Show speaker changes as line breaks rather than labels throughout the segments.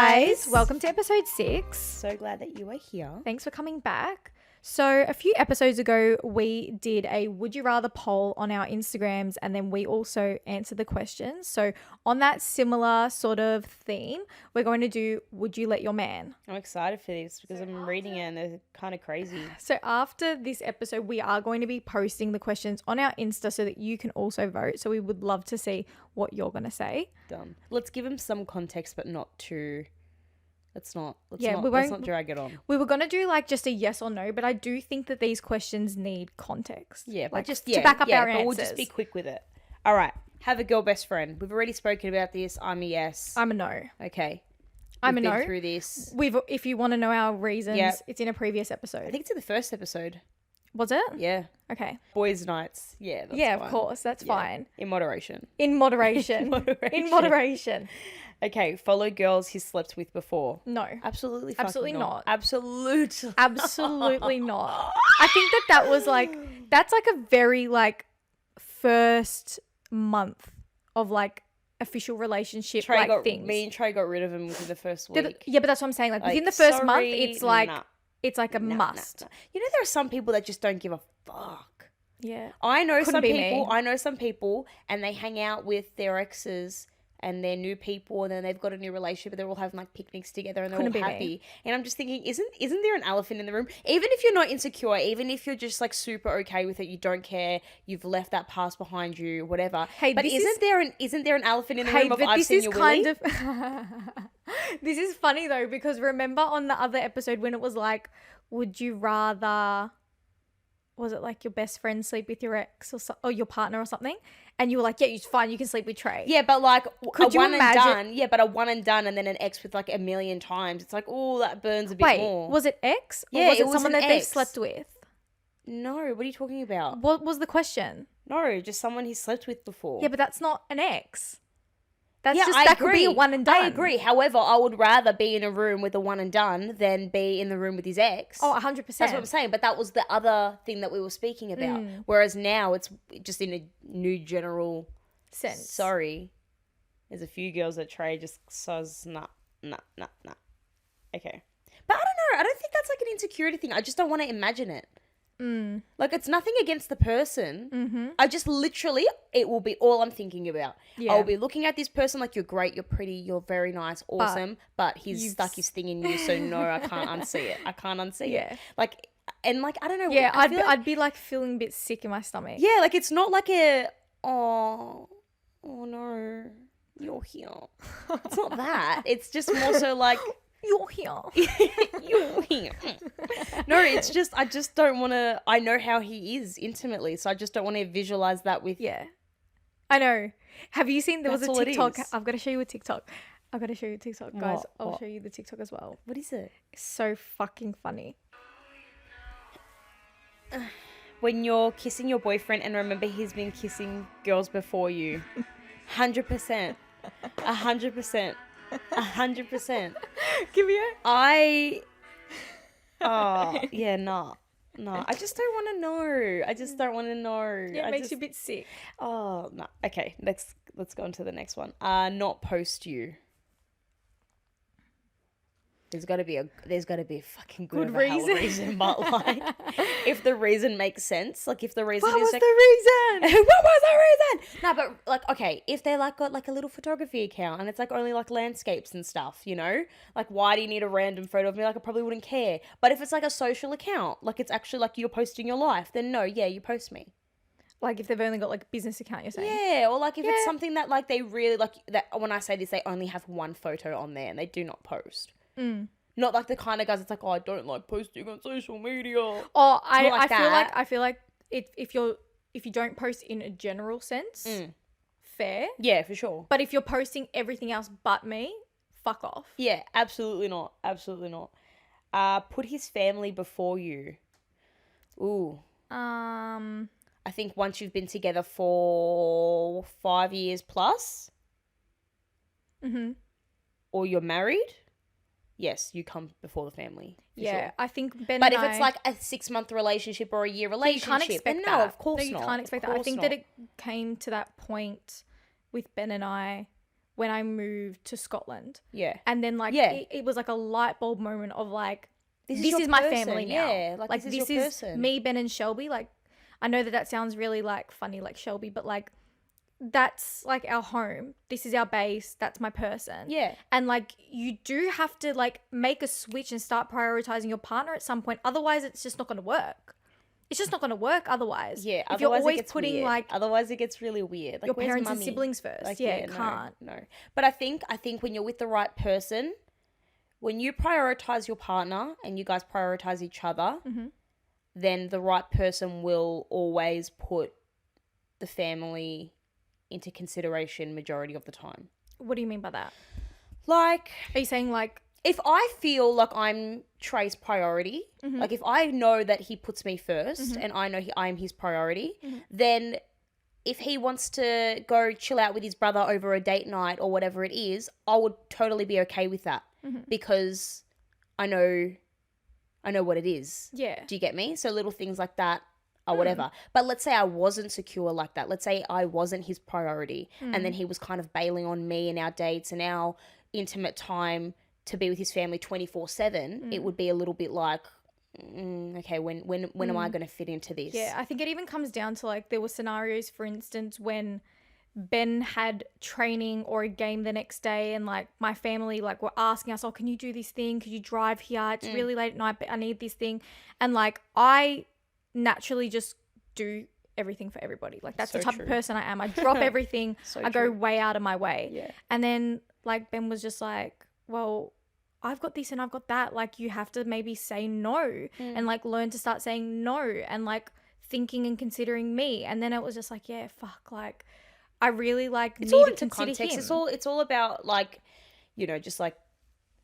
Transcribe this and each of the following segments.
guys, welcome to episode 6.
So glad that you are here.
Thanks for coming back. So a few episodes ago, we did a would you rather poll on our Instagrams, and then we also answered the questions. So on that similar sort of theme, we're going to do would you let your man?
I'm excited for this because I'm reading it and they're kind of crazy.
So after this episode, we are going to be posting the questions on our Insta so that you can also vote. So we would love to see what you're going to say.
Done. Let's give him some context, but not too... Let's not drag it on.
We were going to do like just a yes or no, but I do think that these questions need context.
Yeah,
like
but
to back up our answers.
We'll just be quick with it. All right. Have a girl best friend. We've already spoken about this. I'm a yes.
I'm a no.
Okay.
I'm
We've
a
been
no.
through this.
If you want to know our reasons,
Yep.
it's in a previous episode.
I think it's in the first episode.
Was it?
Yeah.
Okay.
Boys' nights. Yeah, that's
Yeah,
fine.
of course. That's fine.
In moderation.
In moderation. In moderation.
Okay, follow girls he slept with before.
No.
Absolutely
Absolutely not.
Absolutely.
Absolutely not. I think that was like, that's like a very like first month of like official relationship things.
Me and Trey got rid of him within the first week.
Yeah, but that's what I'm saying. Like within the first month, it's like, it's like a must.
You know, there are some people that just don't give a fuck.
Yeah.
I know
Couldn't
some
be
people.
me.
I know some people, and they hang out with their exes and their new people, and then they've got a new relationship, but they're all having like picnics together, and they're
Couldn't be
all
me.
happy. And I'm just thinking, isn't there an elephant in the room? Even if you're not insecure, even if you're just like super okay with it, you don't care, you've left that past behind you, whatever.
Hey,
but isn't there an elephant in the room of
but
I've
this
seen
is
your
kind
willy?
of this is funny though, because remember on the other episode when it was like, would you rather, was it like your best friend sleep with your ex or your partner or something? And you were like, yeah, it's fine, you can sleep with Trey.
Yeah, but like
Could you
one
imagine-
and done. Yeah, but a one and done, and then an ex with like a million times. It's like, oh, that burns a bit
Wait,
more.
was it ex? Or
Yeah,
was
it
it
was
someone
an
that they've
ex.
slept with?
No, what are you talking about?
What was the question?
No, just someone he slept with before.
Yeah, but that's not an ex. That's
Yeah,
just,
I
that could be a
agree.
one and done.
I agree. However, I would rather be in a room with a one and done than be in the room with his ex.
Oh, 100%.
That's what I'm saying. But that was the other thing that we were speaking about. Whereas now it's just in a new general
sense.
Sorry. There's a few girls that Trey just says, nah. Okay. But I don't know. I don't think that's like an insecurity thing. I just don't want to imagine it. Like, it's nothing against the person.
Mm-hmm.
I just literally, it will be all I'm thinking about.
Yeah.
I'll be looking at this person like, you're great, you're pretty, you're very nice, awesome, but he's stuck his thing in you, so no, I can't unsee it. I can't unsee it. Like, and like, I don't know.
Yeah,
I feel
I'd be like feeling a bit sick in my stomach.
yeah, like, it's not like a, oh no, you're here. It's not that. It's just more so like,
You're here.
you're here. No, it's just, I just don't want to, I know how he is intimately, so I just don't want to visualize that with.
Yeah. I know. Have you seen, there was
That's
a
all it
TikTok.
is.
I've got to show you a TikTok. I've got to show you a TikTok, guys. I'll
What?
show you the TikTok as well.
What is it?
It's so fucking funny.
When you're kissing your boyfriend and remember he's been kissing girls before you. 100%. 100%. 100%.
Give me a...
Yeah, no. I just don't want to know. I just don't want to know.
Yeah, it makes you a bit sick.
Oh, no. Okay, let's go on to the next one. Not post you. There's got to be a fucking good
reason.
reason, but like, if the reason makes sense, like if the reason
What
is
was
like,
the reason?
what was the reason? No, but like, okay, if they like got like a little photography account and it's like only like landscapes and stuff, you know, like why do you need a random photo of me? Like I probably wouldn't care. But if it's like a social account, like it's actually like you're posting your life, then no, yeah, you post me.
Like if they've only got like a business account, you're saying?
Yeah, or like if it's something that like they really like, that when I say this, they only have one photo on there and they do not post. Not like the kind of guys that's like, oh, I don't like posting on social media.
Oh,
not like
I feel like if you don't post in a general sense, fair.
Yeah, for sure.
But if you're posting everything else but me, fuck off.
Yeah, absolutely not. Absolutely not. Put his family before you. Ooh. I think once you've been together for 5 years plus, or you're married, yes, you come before the family.
Yeah,
sure.
I think Ben
But
and
if it's like a 6-month relationship or a year
you
relationship,
can't expect
then
that.
no, of course
No, you
not.
can't expect that. I think that it came to that point with Ben and I when I moved to Scotland.
Yeah.
And then like
Yeah.
it was like a light bulb moment of like, this
your
is my
person.
family now.
Yeah, like this is your person.
me, Ben and Shelby. Like, I know that sounds really like funny, like Shelby, but like that's like our home. This is our base. That's my person.
Yeah.
And like you do have to like make a switch and start prioritizing your partner at some point. Otherwise, it's just not going to work. It's just not going to work otherwise.
Yeah,
if you're
otherwise
always
it gets
putting
weird.
like
Otherwise it gets really weird. Like,
your
where's
parents and
mummy?
siblings first.
Like,
yeah, it can't.
No. But I think when you're with the right person, when you prioritize your partner and you guys prioritize each other, then the right person will always put the family into consideration majority of the time.
What do you mean by that?
Like,
Are you saying like,
if I feel like I'm Trey's priority, like if I know that he puts me first and I know I'm his priority, then if he wants to go chill out with his brother over a date night or whatever it is, I would totally be okay with that because I know what it is.
yeah.
Do you get me? So little things like that or whatever. But let's say I wasn't secure like that. Let's say I wasn't his priority and then he was kind of bailing on me and our dates and our intimate time to be with his family 24/7, it would be a little bit like, okay, when am I going to fit into this?
Yeah, I think it even comes down to like there were scenarios, for instance, when Ben had training or a game the next day and like my family like were asking us, oh, can you do this thing? Could you drive here? It's really late at night, but I need this thing. And like I naturally just do everything for everybody. Like that's
So
the type
true.
of person I am. I drop everything.
So
I go
true.
way out of my way.
Yeah.
And then like Ben was just like, well, I've got this and I've got that. Like you have to maybe say no and like learn to start saying no and like thinking and considering me. And then it was just like, yeah, fuck, like I really like
It's
need
all
to
into
consider
context.
him.
It's all about like, just like,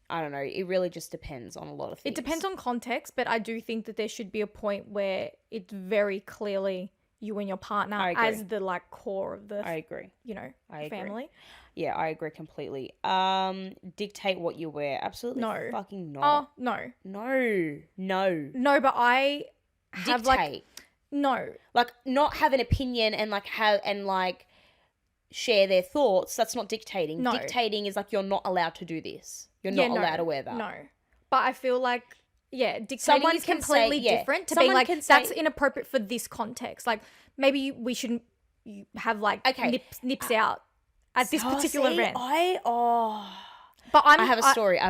I don't know. It really just depends on a lot of things.
It depends on context, but I do think that there should be a point where it's very clearly you and your partner
I agree.
as the like core of the
I agree. I agree.
family.
Yeah, I agree completely. Dictate what you wear. Absolutely
No.
fucking not.
Oh, no.
No.
But I have
Dictate.
like no.
Like not have an opinion and like share their thoughts. That's not dictating.
No.
Dictating is like you're not allowed to do this. You're not allowed to wear that.
No. But I feel like dictating
Someone
is
can
completely
say- yeah.
different to
Someone
being like
can
that's
say-
inappropriate for this context. Like maybe we shouldn't have like
Okay.
nips out at this particular
see,
event.
But
But
I have a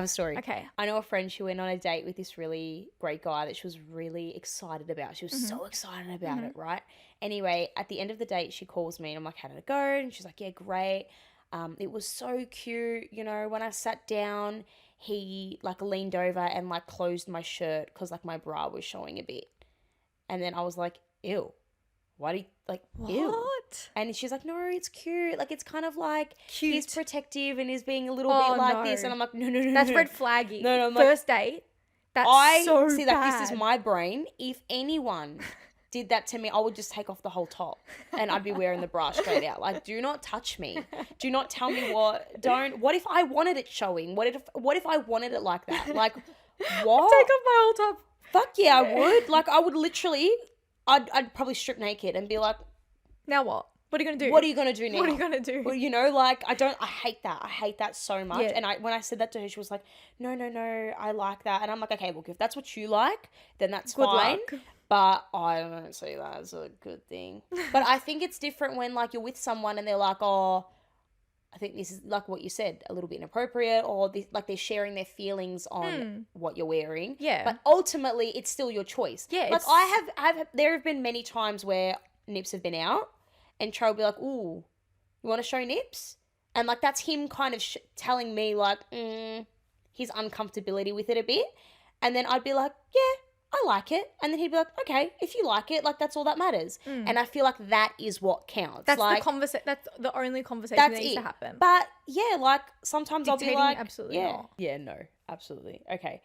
story.
Okay.
I know a friend, she went on a date with this really great guy that she was really excited about. She was
Mm-hmm.
so excited about it, right? Anyway, at the end of the date, she calls me and I'm like, how did it go? And she's like, yeah, great. It was so cute. When I sat down, he like leaned over and like closed my shirt because like my bra was showing a bit. And then I was like, ew. Why do you like, ew?
What?
And she's like, no, it's cute. Like, it's kind of like
Cute.
he's protective and he's being a little
Oh,
bit like
no.
this. And I'm like, no.
That's
no.
red flaggy.
No, I'm like-
First date. That's so
See,
bad.
like, this is my brain. If anyone did that to me, I would just take off the whole top and I'd be wearing the bra straight out. Like, do not touch me. Do not tell me what if I wanted it showing? What if I wanted it like that? Like, what?
Take off my whole top.
Fuck yeah, I would. Like, I would literally, I'd probably strip naked and be like,
Now what? What are you gonna do?
what are you going to do now?
What are you gonna do?
Well, like, I hate that. I hate that so much.
Yeah.
And when I said that to her, she was like, no, I like that. And I'm like, okay, look, if that's what you like, then that's
Good
fine.
luck.
But I don't see that as a good thing. But I think it's different when, like, you're with someone and they're like, oh, I think this is, like what you said, a little bit inappropriate, or this, like they're sharing their feelings on what you're wearing.
Yeah.
But ultimately, it's still your choice.
Yeah,
Like,
it's-
there have been many times where nips have been out and Cho will be like, ooh, you want to show nips? And, like, that's him kind of telling me, like, his uncomfortability with it a bit. And then I'd be like, yeah, I like it. And then he'd be like, okay, if you like it, like, that's all that matters. And I feel like that is what counts.
That's
like,
That's the only conversation
that's
that needs
it.
to happen.
But, yeah, like, sometimes I'll be
Dictating,
like,
absolutely
yeah.
not.
Yeah, no, absolutely. Okay.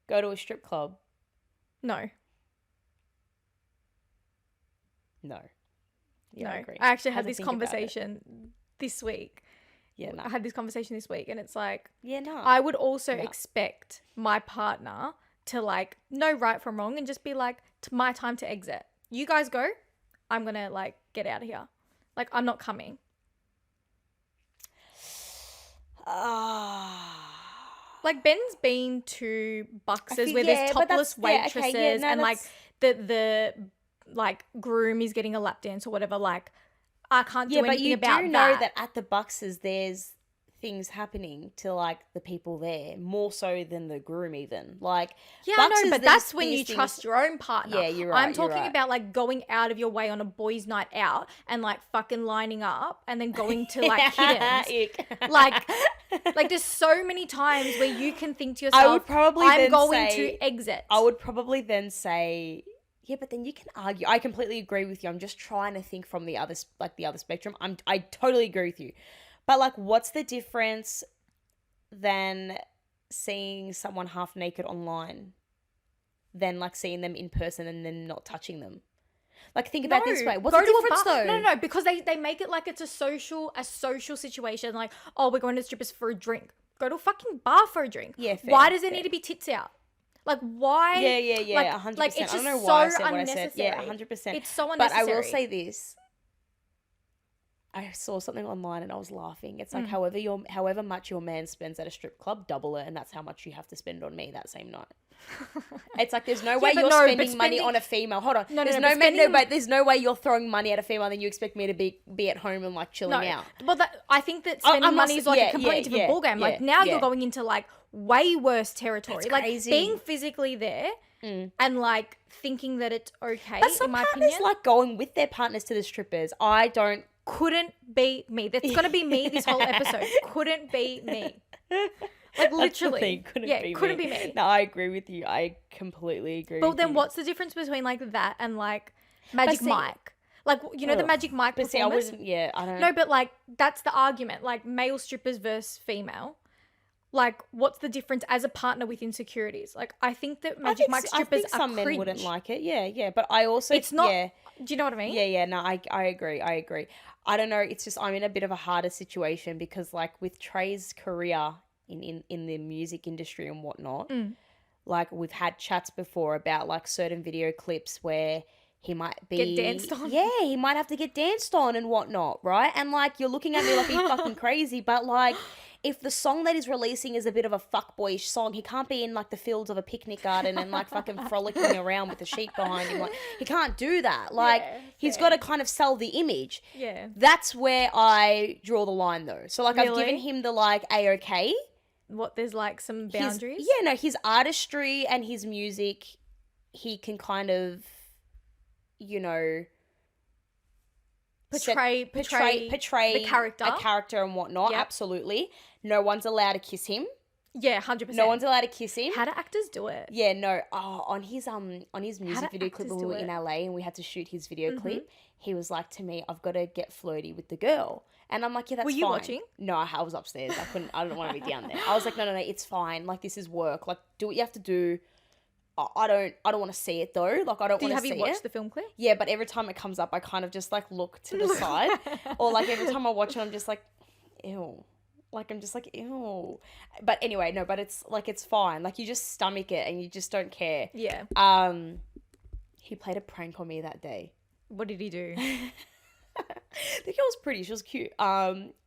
Go to a strip club.
No.
No. Yeah,
No.
I agree.
I actually
Have
had
a
this
think about it.
conversation this week.
Yeah, no.
I had this conversation this week and it's like
Yeah, no.
I would also
No.
expect my partner to like know right from wrong and just be like, it's my time to exit. You guys go. I'm going to like get out of here. Like I'm not coming. Like Ben's been to Bux's where there's
but
topless
that's- yeah, okay,
waitresses
no,
and like
that's-
the like groom is getting a lap dance or whatever. Like I can't do
Yeah, but
anything
you
about
do know that at the Buxes there's things happening to like the people there more so than the groom even. Like
Yeah, I know,
Buxes,
but
these-
that's when
these
you
things-
trust your own partner.
Yeah, you're right,
I'm
you're
talking
right.
about like going out of your way on a boys' night out and like fucking lining up and then going to like kittens.
Ick.
Like there's so many times where you can think to yourself,
I would probably
I'm
then
going
say-
to exit.
I would probably then say, yeah, but then you can argue. I completely agree with you. I'm just trying to think from the other spectrum. I totally agree with you. But like, what's the difference than seeing someone half naked online than like seeing them in person and then not touching them? Like, think about it this way. What's
go
the
to a
difference
bar.
though?
No, because they make it like it's a social situation. Like, oh, we're going to strippers for a drink. Go to a fucking bar for a drink.
Yeah, fair,
why does there
fair.
need to be tits out? Like, why?
Yeah, 100%.
Like, it's
I don't
just
know why I
so
said what I said. Yeah,
unnecessary.
100%.
It's so
But
unnecessary.
I will say this. I saw something online and I was laughing. It's like however much your man spends at a strip club, double it, and that's how much you have to spend on me that same night. It's like there's no way
but
you're
no, but
spending money on a female. Hold on.
No,
there's
no,
no,
but spending-
but there's no way you're throwing money at a female and then you expect me to be at home and like chilling out.
But I think that spending
I'm not
money
s-
is like
yeah,
a completely
yeah,
different
yeah,
ballgame. Like
yeah,
now
yeah.
you're going into like way worse territory.
That's
like
crazy.
being physically there and like thinking that it's okay.
But some
in my
partners
opinion,
like going with their partners to the strippers. I don't.
couldn't be me. That's gonna be me this whole episode. Couldn't be me. Like
That's the
literally,
thing,
couldn't be me.
No, I agree with you. I completely agree.
But
with
then
you.
what's the difference between like that and like Magic
see-
Mike? Like the
Ugh.
Magic Mike
But see, I
performance.
wasn't. Yeah, I don't.
No, but like that's the argument. Like male strippers versus female. Like, what's the difference as a partner with insecurities? Like, I think that Magic Mike
I
strippers
think some
are
men
cringe.
wouldn't like it. Yeah. But I also.
It's not.
Yeah,
Do you know what I mean?
yeah. No, I agree. I don't know. It's just I'm in a bit of a harder situation because like with Trey's career in the music industry and whatnot, like we've had chats before about like certain video clips where he might be
Get danced on.
Yeah, he might have to get danced on and whatnot, right? And like you're looking at me like he's fucking crazy, but like if the song that he's releasing is a bit of a fuckboyish song, he can't be in like the fields of a picnic garden and like fucking frolicking around with the sheep behind him. Like he can't do that. Like
Yeah,
he's
fair.
got to kind of sell the image.
Yeah.
That's where I draw the line though. So like I've
Really?
given him the like A-okay.
What, there's like some
His-
boundaries?
Yeah, no, his artistry and his music, he can kind of, you know,
Portray the character.
a character and whatnot.
Yep.
Absolutely. No one's allowed to kiss him.
Yeah, 100%.
No one's allowed to kiss him.
How do actors do it?
Yeah, no. Oh, on his music
do
video clip
actors
when we
do
were in
it? Mm-hmm.
LA and we had to shoot his video clip, he was like to me, "I've got to get flirty with the girl," and I'm like, "Yeah, that's
Were you
fine."
watching?
No, I was upstairs. I couldn't. I didn't want to be down there. I was like, "No, it's fine. Like this is work. Like do what you have to do." I don't want to see it though. Like I don't want to
Have
see
you watched
it.
the film clip?
Yeah, but every time it comes up, I kind of just like look to the side, or like every time I watch it, I'm just like, ew. Like I'm just like ew. But anyway, no, but it's like it's fine. Like you just stomach it and you just don't care.
Yeah.
He played a prank on me that day.
What did he do?
The girl was pretty. She was cute.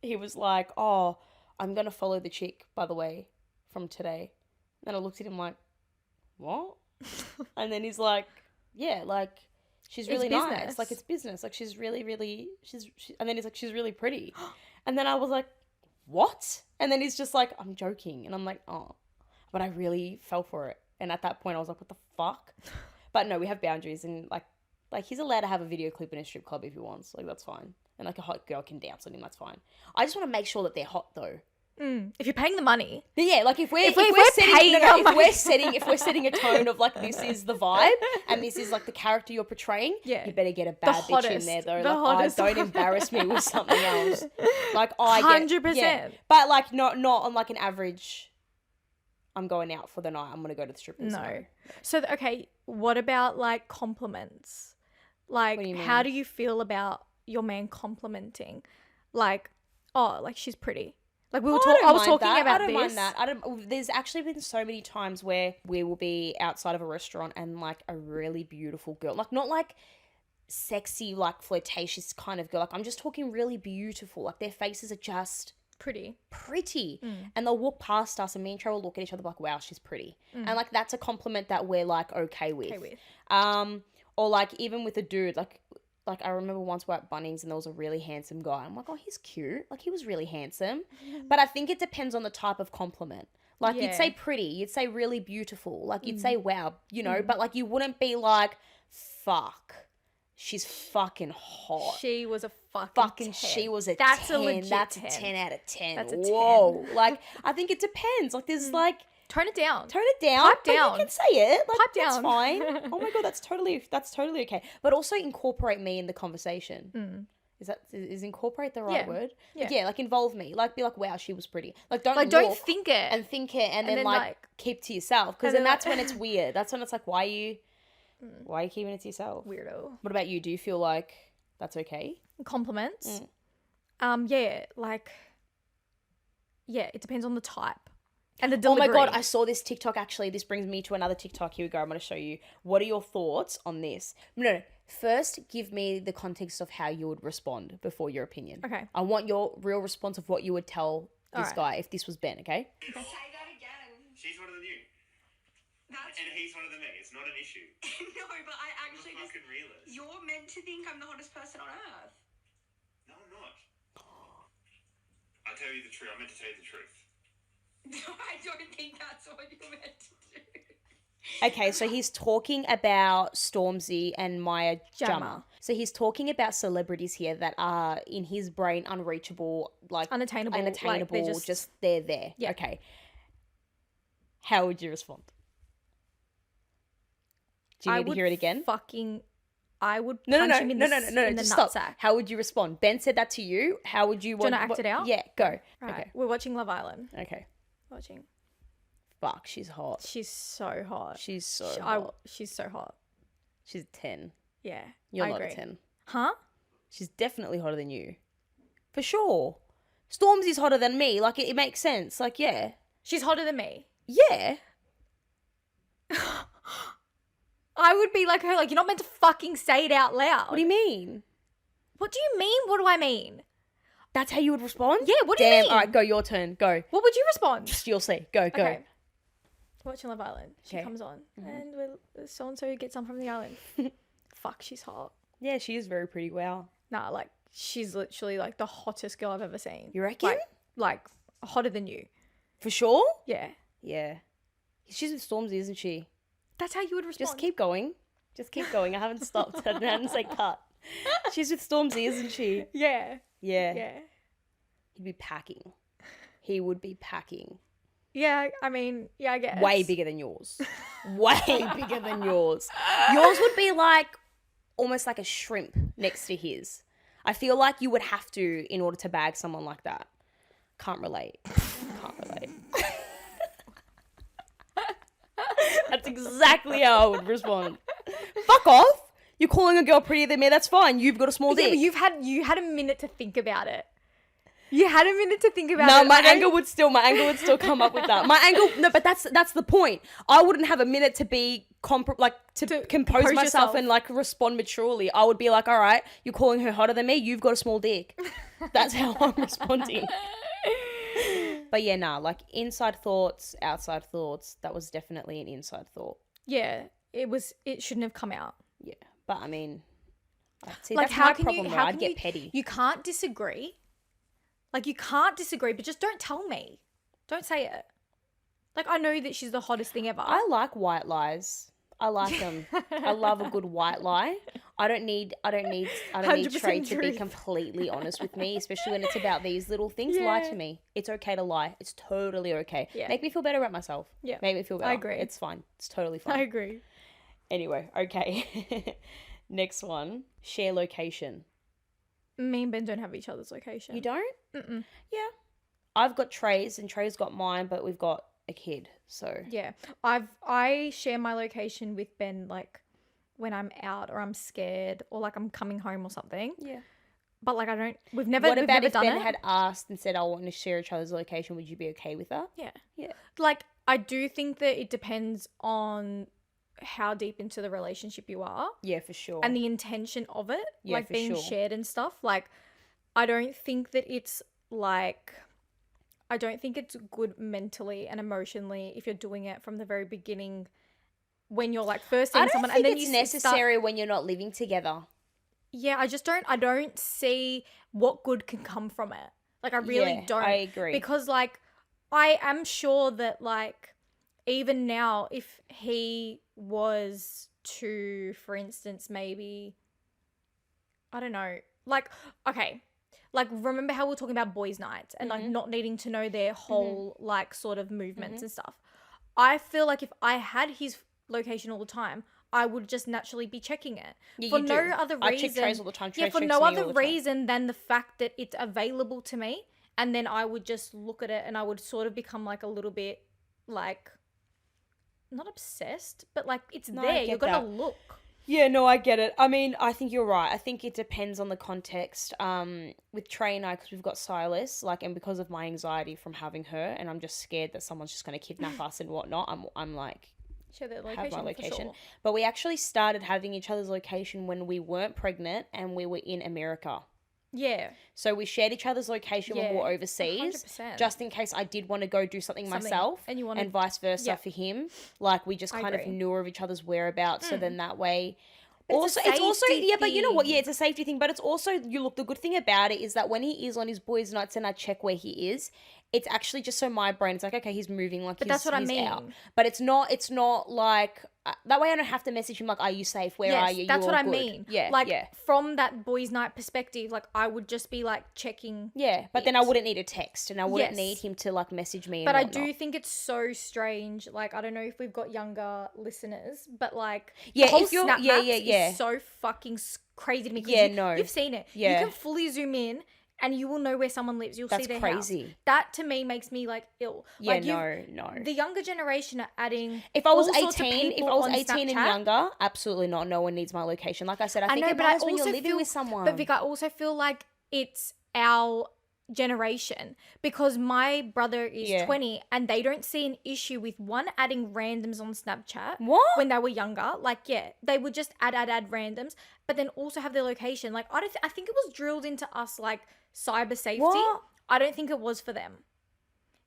He was like, "Oh, I'm gonna follow the chick, by the way, from today." Then I looked at him like, "What?" And then he's like, "Yeah, like she's really nice.
business.
Like it's business. Like she's really, really and then he's like, "She's really pretty." And then I was like, "What?" And then he's just like, "I'm joking." And I'm like, "Oh," but I really fell for it. And at that point, I was like, "What the fuck?" But no, we have boundaries, and like he's allowed to have a video clip in a strip club if he wants. Like that's fine. And like a hot girl can dance on him. That's fine. I just want to make sure that they're hot though.
If you're paying the money.
But yeah, like if we're
paying our money.
if we're setting a tone of like this is the vibe and this is like the character you're portraying,
Yeah.
you better get a bad bitch in
hottest.
there though.
The
Like
hottest
don't
one.
embarrass me with something else. Like I get
100%.
yeah. But like not on like an average. I'm going out for the night. I'm gonna go to the strippers.
No. So, okay, what about like compliments? Like,
What do you
how
mean?
do you feel about your man complimenting? Like, oh, like she's pretty. Like we were
I
I was
mind
talking
that.
about
I don't
this.
mind that. There's actually been so many times where we will be outside of a restaurant and like a really beautiful girl, like not like sexy, like flirtatious kind of girl. Like I'm just talking really beautiful. Like their faces are just
Pretty.
And they'll walk past us and me and Trey will look at each other like, wow, she's pretty. And like that's a compliment that we're like okay with. Or like even with a dude, like I remember once we were at Bunnings and there was a really handsome guy. I'm like, oh, he's cute. Like he was really handsome. But I think it depends on the type of compliment. Like you'd say pretty, you'd say really beautiful, like you'd say wow, you know, but like you wouldn't be like, fuck, she's fucking hot.
She was a fucking 10.
She was a
That's
10.
A legit
That's
10.
a 10 out of 10.
That's a
Whoa.
10.
Like, I think it depends. Like, there's like...
Tone it down.
Pipe down.
Like,
you can say it. Like,
Pipe
that's
down.
fine. Oh my God, that's totally okay. But also incorporate me in the conversation. Is incorporate the right word?
Yeah.
Yeah, like involve me. Like be like, wow, she was pretty. Like don't
think it.
and think it and then like keep to yourself. Because then that's when it's weird. That's when it's like, why are you keeping it to yourself?
Weirdo.
What about you? Do you feel like that's okay?
Compliments. It depends on the type. And the delivery.
Oh my God, I saw this TikTok actually. This brings me to another TikTok. Here we go. I'm going to show you. What are your thoughts on this? No. First, give me the context of how you would respond before your opinion.
Okay.
I want your real response of what you would tell this guy if this was Ben, okay?
Say that again.
She's hotter than you. And he's hotter than me. It's not an issue.
No, but I actually
I'm a fucking realist.
You're meant to think I'm the hottest person on earth.
No, I'm not. I tell you the truth. I meant to tell you the truth.
No, I don't think that's what you're meant to do.
Okay, so he's talking about Stormzy and Maya Jama. So he's talking about celebrities here that are in his brain unreachable, like
unattainable, like
they're there.
Yeah.
Okay. How would you respond? Do you need to hear it again?
I would punch him in the
just
nutsack.
stop. How would you respond? Ben said that to you. How would you want
to act it out?
Yeah, go.
Right.
Okay.
We're watching Love Island.
Okay.
Watching.
Fuck, she's hot.
She's so hot.
She's so hot.
She's so hot.
She's a 10.
Yeah.
You're
I
not
agree.
a 10.
Huh?
She's definitely hotter than you. For sure. Stormzy's hotter than me. Like, it makes sense. Like, yeah.
She's hotter than me.
Yeah.
I would be like her. Like, you're not meant to fucking say it out loud.
What do you mean?
What do you mean? What do I mean?
That's how you would respond?
Yeah, what do you mean?
All right, go. Your turn. Go.
What would you respond?
You'll see. Go.
Okay. Watching Love Island. She
Okay.
comes on and so-and-so gets on from the island. Fuck, she's hot.
Yeah, she is very pretty. Wow.
Nah, like, she's literally, like, the hottest girl I've ever seen.
You reckon?
Like hotter than you.
For sure?
Yeah.
Yeah. She's with Stormzy, isn't she?
That's how you would respond.
Just keep going. I haven't stopped. I didn't say cut. She's with Stormzy, isn't she?
Yeah.
Yeah.
Yeah.
He'd be packing. He would be packing.
Yeah, I mean, yeah, I guess.
Way bigger than yours. Way bigger than yours. Yours would be like almost like a shrimp next to his. I feel like you would have to in order to bag someone like that. Can't relate. That's exactly how I would respond. Fuck off. You're calling a girl prettier than me. That's fine. You've got a small dick.
Yeah, but you had a minute to think about it. You had a minute to think about it.
No, my anger would still come up with that. But that's the point. I wouldn't have a minute to be to compose myself
yourself.
and like respond maturely. I would be like, all right, you're calling her hotter than me. You've got a small dick. That's how I'm responding. But yeah, nah, like inside thoughts, outside thoughts. That was definitely an inside thought.
Yeah, it shouldn't have come out.
Yeah, but I mean, see,
Like,
that's
how
my
can
problem.
you?
Though.
How
I'd
can
get
you?
petty.
You can't disagree. Like, you can't disagree, but just don't tell me. Don't say it. Like, I know that she's the hottest thing ever.
I like white lies. I like them. I love a good white lie. I don't need
100%
Trey to be
truth.
completely honest with me, especially when it's about these little things.
Yeah.
Lie to me. It's okay to lie. It's totally okay.
Yeah.
Make me feel better about myself.
Yeah.
Make me feel better.
I agree.
It's fine. It's totally
I
fine.
agree.
Anyway, okay. Next one. Share location.
Me and Ben don't have each other's location.
You don't?
Mm-mm.
Yeah. I've got Trey's and Trey's got mine, but we've got a kid, so.
Yeah. I share my location with Ben, like, when I'm out or I'm scared or, like, I'm coming home or something.
Yeah.
But, like, we've never
What about if
done
Ben
it.
had asked and said, I want to share each other's location, would you be okay with that?
Yeah.
Yeah.
Like, I do think that it depends on how deep into the relationship you are
Yeah, for sure.
and the intention of it,
Yeah,
like
for
being
sure.
shared and stuff. Like, I don't think that it's like I don't think it's good mentally and emotionally if you're doing it from the very beginning when you're like first
I
seeing
don't
someone
think
and then
it's
you
necessary when you're not living together.
Yeah, I don't see what good can come from it. Like, I really
Yeah,
don't.
I agree.
Because, like, I am sure that, like, even now, if he was to, for instance, maybe, I don't know, like, okay, like, remember how we were talking about boys' nights and, like, not needing to know their whole, like, sort of movements and stuff. I feel like if I had his location all the time, I would just naturally be checking it
Yeah,
for
you
no
do.
other
I
reason.
check Trace all the time.
Yeah,
Trace
for
checks
no
me all
other
the time.
reason than the fact that it's available to me, and then I would just look at it and I would sort of become like a little bit like not obsessed, but like it's
No, I
there.
get
You're gonna
that.
look.
Yeah, no, I get it. I mean, I think you're right. I think it depends on the context. With Trey and I, because we've got Silas, like, and because of my anxiety from having her, and I'm just scared that someone's just going to kidnap us and whatnot. I'm like,
Share their
have
location.
my
For
location.
sure.
But we actually started having each other's location when we weren't pregnant and we were in America.
Yeah.
So we shared each other's location when we were
Yeah,
overseas,
100%.
just in case I did want to go do something myself,
and you wanted-
vice versa
Yeah.
for him. Like, we just
I
kind of
agree.
knew of each other's whereabouts, so then that way.
It's a
It's also
safety
but you know what?
thing.
Yeah, it's a safety thing. But it's also the good thing about it is that when he is on his boys' nights and I check where he is, it's actually just so my brain is like, okay, he's moving, like,
But that's what I
he's out.
mean.
But it's not like that way I don't have to message him like, are you safe? Where are you?
That's
You
what
all
I
good?
mean.
Yeah,
Like
yeah.
from that boys' night perspective, like I would just be like checking.
Yeah, but then I wouldn't need a text and I wouldn't
Yes.
need him to like message me.
But
and
I
whatnot.
do think it's so strange. Like, I don't know if we've got younger listeners, but like,
Yeah,
the whole
if you're-
snap
yeah,
maps
yeah.
is so fucking crazy to me. 'Cause
Yeah, no.
You've seen it.
Yeah.
You can fully zoom in and you will know where someone lives. You'll
That's
see their
crazy.
house. That to me makes me like ill.
Yeah,
Like,
no.
The younger generation are adding.
If I was
all sorts of
18,
people on
and
Snapchat.
younger, absolutely not. No one needs my location. Like I said, I think
know,
it
but I
matters when you're
also
living
feel-
with someone.
But Vic, I also feel like it's our generation because my brother is
Yeah.
20 and they don't see an issue with one adding randoms on Snapchat
What?
when they were younger. Like, yeah, they would just add randoms, but then also have their location. Like, I think it was drilled into us like cyber safety.
What?
I don't think it was for them.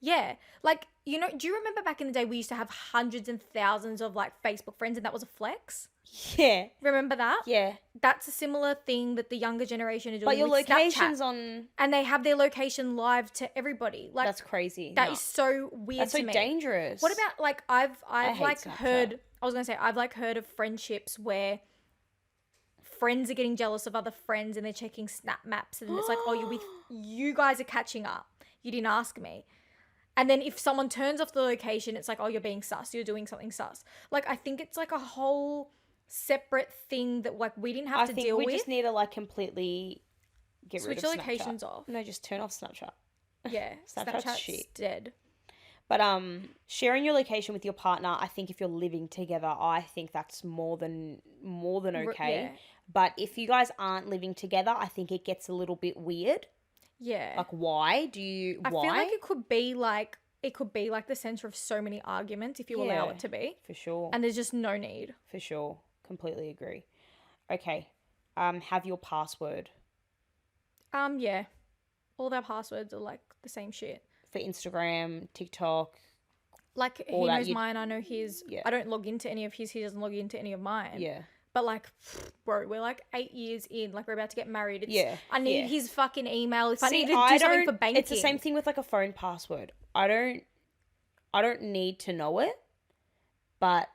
Yeah, like, you know, do you remember back in the day we used to have hundreds and thousands of like Facebook friends and that was a flex?
Yeah.
Remember that?
Yeah.
That's a similar thing that the younger generation are doing
But your
with
location's
Snapchat.
on.
And they have their location live to everybody. Like,
That's crazy.
that
No.
is so weird
That's so
to me.
dangerous.
What about like I've
hate
like
Snapchat.
heard I've like heard of friendships where friends are getting jealous of other friends and they're checking snap maps and it's like, oh, you guys are catching up. You didn't ask me. And then if someone turns off the location, it's like, oh, you're being sus. You're doing something sus. Like, I think it's like a whole separate thing that like we didn't have
I
to
think
deal
we
with.
just need to like completely get
Switch
rid of
the locations
Snapchat.
off.
No, just turn off Snapchat.
Yeah,
Snapchat's
Snapchat's
shit.
dead.
But sharing your location with your partner, I think if you're living together, I think that's more than okay.
Yeah.
But if you guys aren't living together, I think it gets a little bit weird.
Yeah.
Like, why do you?
I
Why?
feel like it could be like the center of so many arguments if you allow
Yeah.
it to be.
For sure.
And there's just no need.
For sure. Completely agree. Okay. Have your password
Yeah. All of our passwords are like the same shit.
for Instagram, TikTok.
Like he
All that
knows
you-
mine, I know his.
Yeah.
I don't log into any of his, he doesn't log into any of mine.
Yeah.
But like, bro, we're like 8 years in, like we're about to get married. It's,
Yeah,
I need
yeah.
his fucking email if I
See,
need to do something for
don't-
banking.
It's the same thing with like a phone password. I don't need to know it, but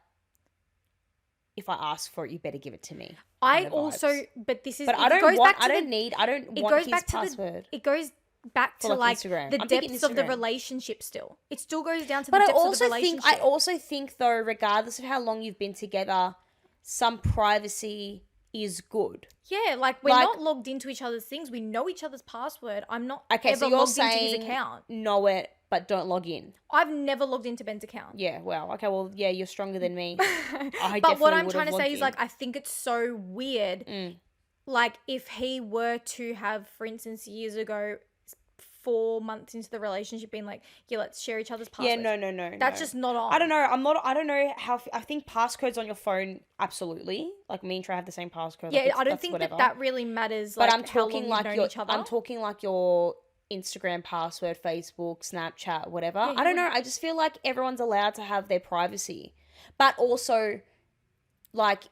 if I ask for it, you better give it to me.
I
kind of
also,
vibes.
but this is,
But
it
I don't
goes
want.
back to
I don't
the,
need. I don't
it
want
goes
his
back to
password.
it goes back
For,
to
like,
like
Instagram.
the
I'm thinking
depths of the
Instagram.
relationship still. It still goes down to
But
the
I
depths of the
also
relationship.
think though, regardless of how long you've been together, some privacy is good.
Yeah, like we're
Like-
not logged into each other's things. We know each other's password. I'm not
Okay,
ever
so you're
logged into
saying
his account.
know it, but don't log in.
I've never logged into Ben's account.
Yeah. Wow. Okay. Well, yeah, you're stronger than me. I
But what
definitely
I'm
would
trying
have
to say
logged
is
in.
like I think it's so weird.
Mm.
Like if he were to have, for instance, years ago, 4 months into the relationship, being like, yeah, let's share each other's
Yeah.
passwords.
No.
That's
no.
just not on.
I don't know. I don't know how. I think passcodes on your phone, absolutely. Like me and Trey have the same passcode.
Yeah,
like
I don't
that's
think
whatever.
that really matters.
But
like,
I'm
how long
talking
you've
like
known
your.
each other.
I'm talking like your Instagram password, Facebook, Snapchat, whatever.
Yeah,
I don't know. I just feel like everyone's allowed to have their privacy. But also, like,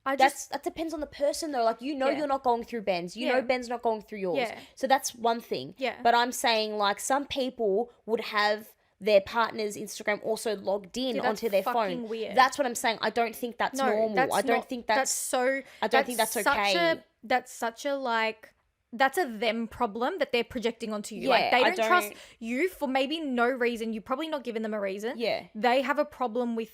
that depends on the person though. Like,
Yeah.
you're not going through Ben's. You know
Yeah.
Ben's not going through yours.
Yeah.
So that's one thing.
Yeah.
But I'm saying, like, some people would have their partner's Instagram also logged in
Dude, that's
onto their
fucking
phone.
weird.
That's what I'm saying. I don't think that's normal. I don't think that's
so.
I don't think that's okay.
That's such a like. That's a them problem that they're projecting onto you.
Yeah,
like they
I
don't trust
don't-
you for maybe no reason. You're probably not giving them a reason.
Yeah.
They have a problem with.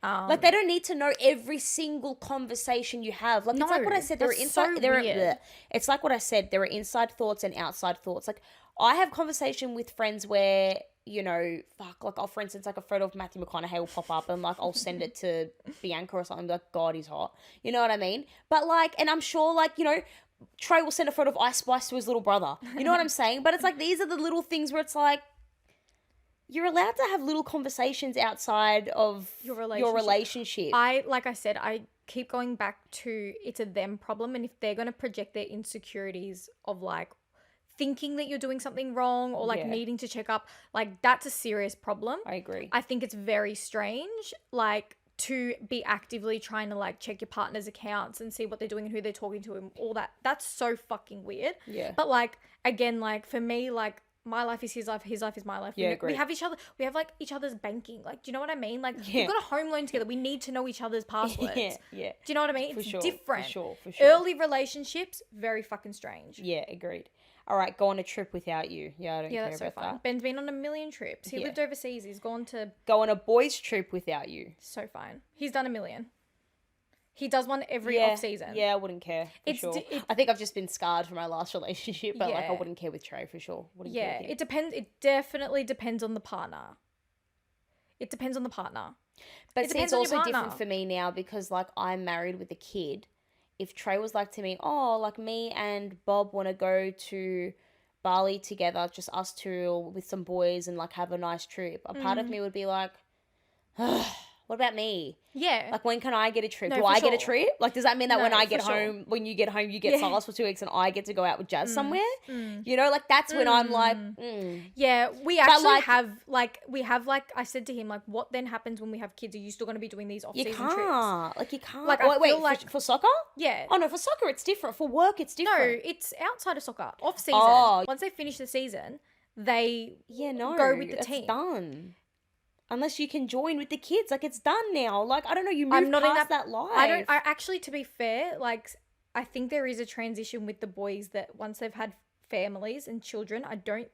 Like, they don't need to know every single conversation you have. Like, it's like what I
No,
said. There are
that's
inside.
so
There are.
weird.
bleh. It's like what I said. There are inside thoughts and outside thoughts. Like, I have conversation with friends where, you know, like, for instance, like a photo of Matthew McConaughey will pop up and like I'll send it to Bianca or something. Like, God, he's hot. You know what I mean? But like, and I'm sure, like, you know, Trey will send a photo of Ice Spice to his little brother. You know what I'm saying? But it's like, these are the little things where it's like, you're allowed to have little conversations outside of
Your
relationship.
Like I said, I keep going back to it's a them problem, and if they're going to project their insecurities of like thinking that you're doing something wrong or like
Yeah.
needing to check up, like that's a serious problem.
I agree.
I think it's very strange, like to be actively trying to like check your partner's accounts and see what they're doing and who they're talking to and all that. That's so fucking weird.
Yeah.
But like, again, like for me, like my life is his life is my life.
Yeah,
We
agree.
have we have like each other's banking. Like, do you know what I mean? Like,
Yeah.
we've got a home loan together. We need to know each other's passwords.
Yeah.
Do you know what I mean?
For
It's
sure,
different.
For sure.
Early relationships, very fucking strange.
Yeah, agreed. All right, go on a trip without you. Yeah, I don't
Yeah,
care
that's so
about
fun.
that.
Ben's been on a million trips. He
Yeah.
lived overseas. He's gone to
Go on a boys' trip without you.
so fine. He's done a million. He does one every
Yeah,
off season.
Yeah, I wouldn't care. For
It's
sure.
it-
I think I've just been scarred from my last relationship, but like I
Yeah.
wouldn't care with Trey for sure. Wouldn't care
Yeah,
with him.
it depends. It definitely depends on the partner. It depends on the partner.
But
It
see, it's
depends on your
also different
partner.
for me now because like I'm married with a kid. If Trey was like to me, oh, like me and Bob want to go to Bali together, just us two or with some boys and like have a nice trip, a part
Mm.
of me would be like, what about me?
Yeah.
Like, when can I get a trip?
No,
Do
for
I get a
sure.
trip? Like, does that mean that when
No,
I get
for sure.
home, when you get home, you get
Yeah.
Silas for 2 weeks and I get to go out with Jazz somewhere?
Mm.
You know, like, that's when I'm like,
Yeah, we actually
like-
have I said to him, like, what then happens when we have kids? Are you still going to be doing these
you
off-season
can't.
trips?
Like, you can't.
Like, I
wait,
feel like-
for soccer?
Yeah.
Oh, no, for soccer, it's different. For work, it's
No,
different.
it's outside of soccer. Off-season.
Oh.
Once they finish the season, they
Yeah, no.
go with the
it's
team.
done. Unless you can join with the kids. Like, it's done now. Like, I don't know, you
I'm
move
not in
past that life.
I actually, to be fair, like, I think there is a transition with the boys that once they've had families and children, I don't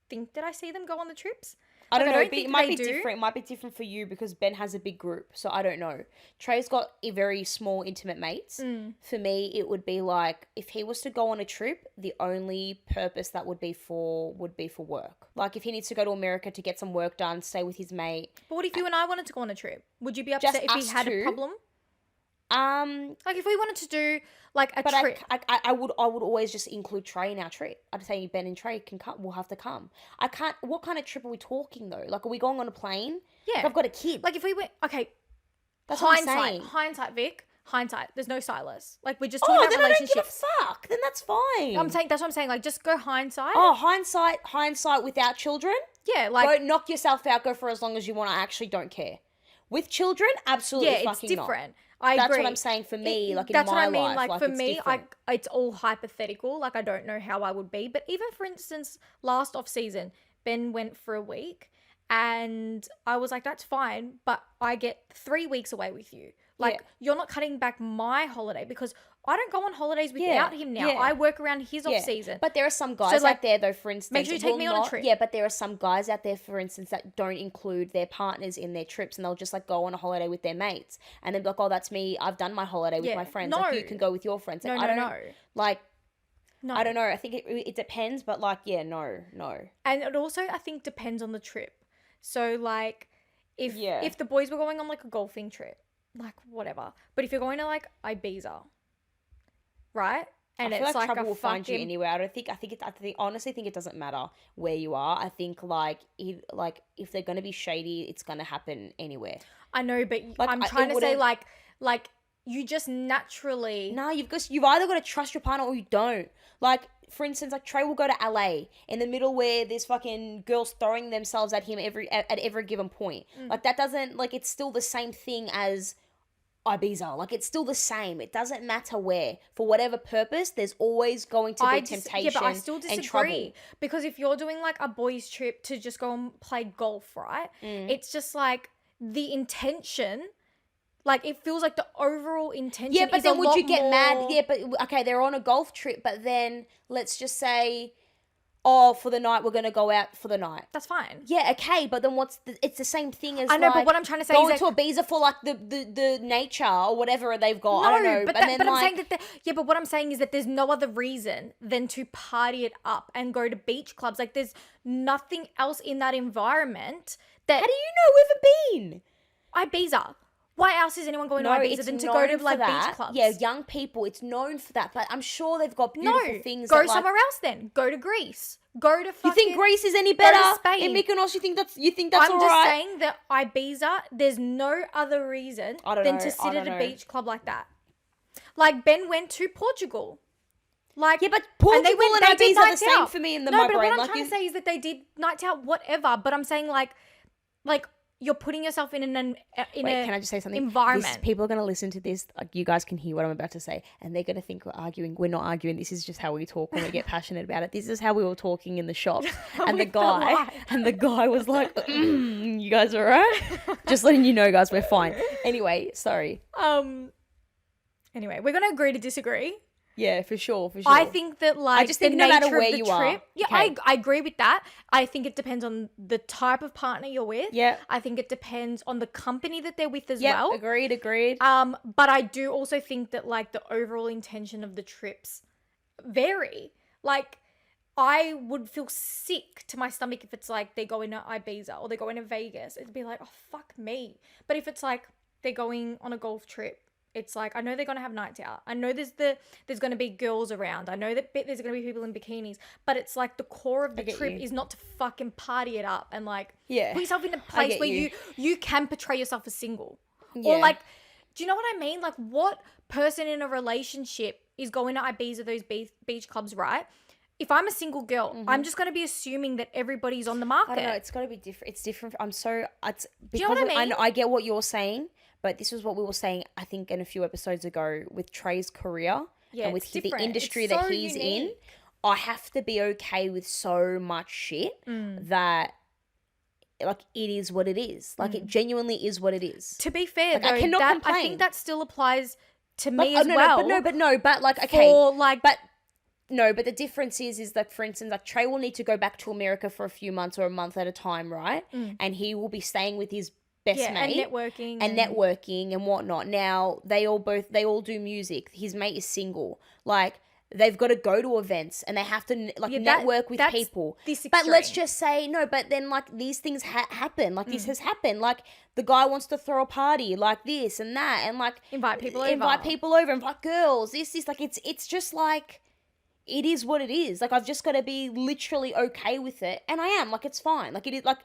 think that I see them go on the trips.
I don't
Like,
know.
I don't
But
think
it might
they
be
do.
different. It might be different for you because Ben has a big group. So I don't know. Trey's got a very small, intimate mates.
Mm.
For me, it would be like if he was to go on a trip, the only purpose that would be for work. Like if he needs to go to America to get some work done, stay with his mate.
But what if you and I wanted to go on a trip? Would you be
Just
upset if he
us
had
two?
a problem? Like if we wanted to do like a
But
trip.
I would always just include Trey in our trip. I'd say Ben and Trey can come. Will have to come. I can't. What kind of trip are we talking though? Like, are we going on a plane?
Yeah.
Like, I've got a kid.
Like if we went, okay,
That's what I'm saying.
hindsight, Vic, hindsight. There's no Silas. Like we're just
Oh,
talking
then
about
I don't give a
relationships.
fuck. Then that's fine.
I'm saying that's what I'm saying. Like just go hindsight.
Oh, hindsight without children.
Yeah, like
Go knock yourself out. Go for as long as you want. I actually don't care. With children, absolutely
yeah, it's
fucking
different.
not.
I
That's
agree.
what I'm saying for me. Like in
That's
my
what I mean.
life,
Like for
it's
me,
different.
it's all hypothetical. Like I don't know how I would be. But even for instance, last off season, Ben went for a week, and I was like, that's fine, but I get 3 weeks away with you. Like
Yeah.
you're not cutting back my holiday because I don't go on holidays without him now.
yeah.
I work around his
Yeah.
off season.
But there are some guys
like,
out there, though, for instance.
make sure you take
will
me on a
not-
trip.
Yeah, but there are some guys out there, for instance, that don't include their partners in their trips and they'll just like go on a holiday with their mates and then be like, oh, that's me. I've done my holiday with
Yeah.
my friends.
No.
Like, you can go with your friends. Like,
No,
I don't
no.
Like,
No.
I don't know. I think it depends, but like, yeah, no.
And it also, I think, depends on the trip. So, like, if the boys were going on, like, a golfing trip, like, whatever. But if you're going to, like, Ibiza, right? And
I feel
it's
like
like
trouble
a
will find you
fucking...
anywhere. I honestly think it doesn't matter where you are. I think if they're gonna be shady, it's gonna happen anywhere.
I know, but
Like,
I'm
it
trying to say,
wouldn't-
like, you just naturally.
No, you've either got to trust your partner or you don't. Like, for instance, like Trey will go to LA in the middle where there's fucking girls throwing themselves at him at every given point. Like, that doesn't, like, it's still the same thing as Ibiza. Like, it's still the same. It doesn't matter where. For whatever purpose, there's always going to be temptation
but I still
and
disagree
trouble.
because if you're doing like a boys' trip to just go and play golf, right? It's just like the intention. Like, it feels like the overall intention.
Yeah, but
is
then
a
would
lot
you get mad?
more-
Yeah, but okay, they're on a golf trip, but then let's just say, oh, for the night, we're going to go out for the night.
That's fine.
Yeah, okay, but then it's the same thing as
I know,
like,
but what I'm trying to say
going
is
to Ibiza for like the nature or whatever they've got. I don't know.
but,
and then,
but I'm
like,
saying that. Yeah, but what I'm saying is that there's no other reason than to party it up and go to beach clubs. Like, there's nothing else in that environment that.
how do you know we've ever been?
Ibiza. Why else is anyone going
No,
to Ibiza
it's
than to go
known
to
for
like
that.
beach clubs?
Yeah, young people, it's known for that. But I'm sure they've got beautiful things.
Go
that, like,
somewhere else then. Go to Greece. Go to fucking.
You think Greece is any
go to
better?
Spain.
In Mykonos, you think that's
I'm
all
just
right?
saying that Ibiza, there's no other reason
I don't
than
know,
to
I
sit at
don't
a
know.
beach club like that. Like, Ben went to Portugal. Like,
Yeah, but
and they
Portugal
went-
and
they did
Ibiza are the
nights
same
out.
for me in
No,
my
but
brain.
what I'm
Like,
trying
you-
to say is that they did nights out, whatever. But I'm saying like you're putting yourself in
Wait, can I just say something?
environment.
People are going to listen to this. Like, you guys can hear what I'm about to say, and they're going to think we're arguing. We're not arguing. This is just how we talk when we get passionate about it. This is how we were talking in the shop, and the
With the
guy was like, "You guys all right?" Just letting you know, guys, we're fine. Anyway, sorry.
Anyway, we're gonna agree to disagree.
Yeah, for sure.
I think that like
just
the
think no matter
nature
where
of the
you
trip.
are.
Yeah,
Okay.
I agree with that. I think it depends on the type of partner you're with.
Yeah.
I think it depends on the company that they're with as
Yeah,
well.
agreed.
But I do also think that like the overall intention of the trips vary. Like, I would feel sick to my stomach if it's like they go into Ibiza or they go into Vegas. It'd be like, oh fuck me. But if it's like they're going on a golf trip, it's like, I know they're gonna have nights out. I know there's gonna be girls around. I know that there's gonna be people in bikinis. But it's like the core of the
get
trip
you.
is not to fucking party it up and like
Yeah,
put yourself in a
I
place
get
where
you.
you can portray yourself as single.
Yeah.
Or like, do you know what I mean? Like, what person in a relationship is going to Ibiza, those beach clubs, right? If I'm a single girl, I'm just going to be assuming that everybody's on the market.
I don't know. It's got to be different. It's different. It's
you know
because
what I mean?
I get what you're saying, but this is what we were saying, I think, in a few episodes ago with Trey's career
Yeah,
and with
it's
the
different.
industry
It's
that
so
he's in.
unique.
I have to be okay with so much shit that, like, it is what it is. Like, it genuinely is what it is.
To be fair,
Like, I
though,
cannot
I
complain.
think that still applies to
Like,
me as well.
but like, okay,
For like,
but no, but the difference is that, for instance, like Trey will need to go back to America for a few months or a month at a time, right? And he will be staying with his best
yeah, and
mate
networking
and networking and whatnot. Now they all do music. His mate is single. Like, they've got to go to events and they have to
Yeah,
network with
that's
people.
this
But let's
extreme.
just say no. But then, like, these things happen. Like, this has happened. Like, the guy wants to throw a party like this and that, and like
Invite people over.
invite girls. This like it's just like. It is what it is. Like, I've just got to be literally okay with it. And I am. Like, it's fine. Like, it is, like,